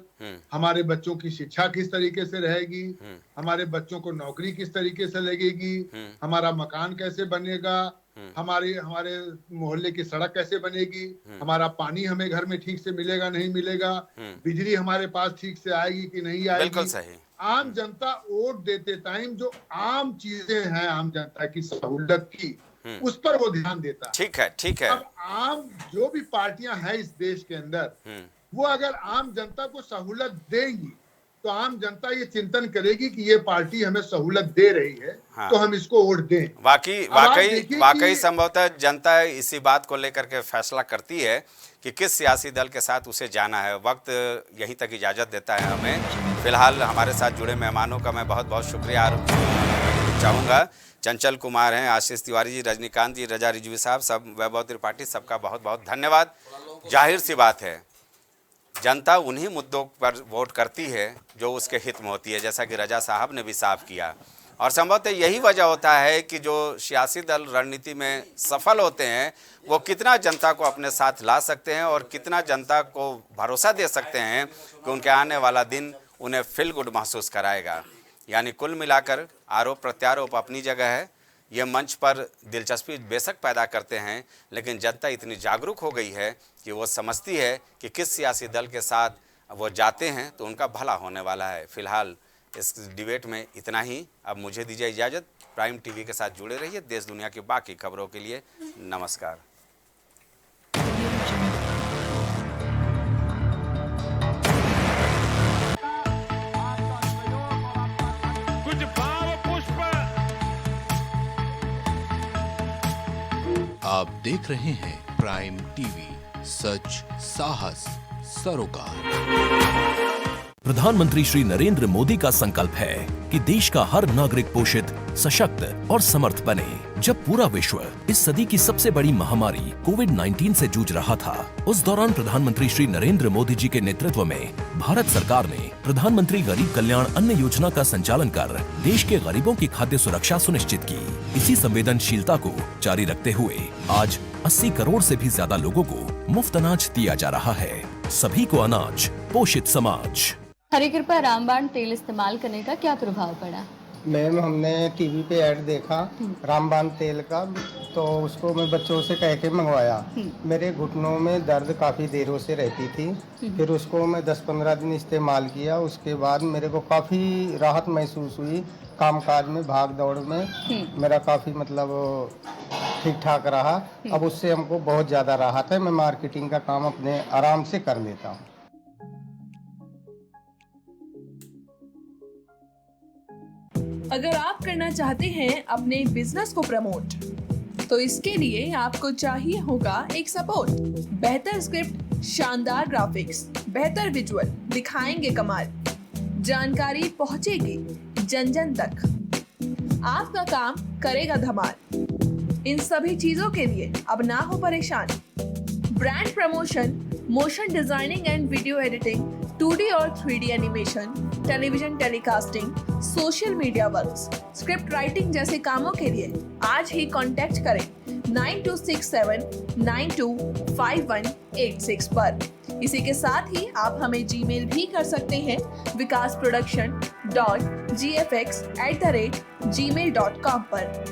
हमारे बच्चों की शिक्षा किस तरीके से रहेगी, हमारे बच्चों को नौकरी किस तरीके से लगेगी, हमारा मकान कैसे बनेगा, हमारे मोहल्ले की सड़क कैसे बनेगी, हमारा पानी हमें घर में ठीक से मिलेगा नहीं मिलेगा, बिजली हमारे पास ठीक से आएगी कि नहीं आएगी। बिल्कुल सही। आम जनता वोट देते टाइम जो आम चीजें हैं आम जनता की सहूलत की, उस पर वो ध्यान देता है। ठीक है, ठीक है। अब आम जो भी पार्टियां हैं इस देश के अंदर, वो अगर आम जनता को सहूलत देंगी तो आम जनता ये चिंतन करेगी कि ये पार्टी हमें सहूलत दे रही है, हाँ। तो हम इसको वोट दें। वाकई संभवतः जनता इसी बात को लेकर के फैसला करती है कि किस सियासी दल के साथ उसे जाना है। वक्त यहीं तक इजाज़त देता है हमें। फिलहाल हमारे साथ जुड़े मेहमानों का मैं बहुत बहुत शुक्रिया चाहूँगा। चंचल कुमार हैं, आशीष तिवारी जी, रजनीकांत जी, रजा रिजवी साहब, सब वैभव त्रिपाठी, सबका बहुत बहुत धन्यवाद। जाहिर सी बात है जनता उन्हीं मुद्दों पर वोट करती है जो उसके हित में होती है, जैसा कि रजा साहब ने भी साफ किया। और संभवतः यही वजह होता है कि जो सियासी दल रणनीति में सफल होते हैं वो कितना जनता को अपने साथ ला सकते हैं और कितना जनता को भरोसा दे सकते हैं कि उनके आने वाला दिन उन्हें फील गुड महसूस कराएगा। यानी कुल मिलाकर आरोप प्रत्यारोप अपनी जगह है, ये मंच पर दिलचस्पी बेशक पैदा करते हैं, लेकिन जनता इतनी जागरूक हो गई है कि वो समझती है कि किस सियासी दल के साथ वो जाते हैं तो उनका भला होने वाला है। फिलहाल इस डिबेट में इतना ही। अब मुझे दीजिए इजाज़त। प्राइम टीवी के साथ जुड़े रहिए देश दुनिया की बाकी खबरों के लिए। नमस्कार। कुछ भाव पुष्प। आप देख रहे हैं प्राइम टीवी, सच साहस सरोकार। प्रधानमंत्री श्री नरेंद्र मोदी का संकल्प है कि देश का हर नागरिक पोषित, सशक्त और समर्थ बने। जब पूरा विश्व इस सदी की सबसे बड़ी महामारी कोविड-19 से जूझ रहा था, उस दौरान प्रधानमंत्री श्री नरेंद्र मोदी जी के नेतृत्व में भारत सरकार ने प्रधानमंत्री गरीब कल्याण अन्न योजना का संचालन कर देश के गरीबों की खाद्य सुरक्षा सुनिश्चित की। इसी संवेदनशीलता को जारी रखते हुए आज 80 करोड़ से भी ज्यादा लोगों को मुफ्त अनाज दिया जा रहा है। सभी को अनाज, पोषित समाज। हरि कृपा रामबाण तेल इस्तेमाल करने का क्या प्रभाव पड़ा? मैम हमने टीवी पे ऐड देखा रामबाण तेल का, तो उसको मैं बच्चों से कह के मंगवाया। मेरे घुटनों में दर्द काफ़ी देरों से रहती थी, फिर उसको मैं 10-15 दिन इस्तेमाल किया। उसके बाद मेरे को काफ़ी राहत महसूस हुई, कामकाज में भाग दौड़ में मेरा काफ़ी मतलब ठीक ठाक रहा। अब उससे हमको बहुत ज़्यादा राहत है, मैं मार्केटिंग का काम अपने आराम से कर लेता हूँ। अगर आप करना चाहते हैं अपने बिजनेस को प्रमोट, तो इसके लिए आपको चाहिए होगा एक सपोर्ट। बेहतर स्क्रिप्ट, शानदार ग्राफिक्स, बेहतर विजुअल, दिखाएंगे कमाल, जानकारी पहुंचेगी जन जन तक, आपका काम करेगा धमाल। इन सभी चीजों के लिए अब ना हो परेशान। Brand promotion, motion designing and video editing, 2D और 3D animation, television telecasting, social media works, script writing जैसे कामों के लिए आज ही कांटेक्ट करें 9267925186 पर। इसी के साथ ही आप हमें जीमेल भी कर सकते हैं vikasproduction.gfx@gmail.com पर।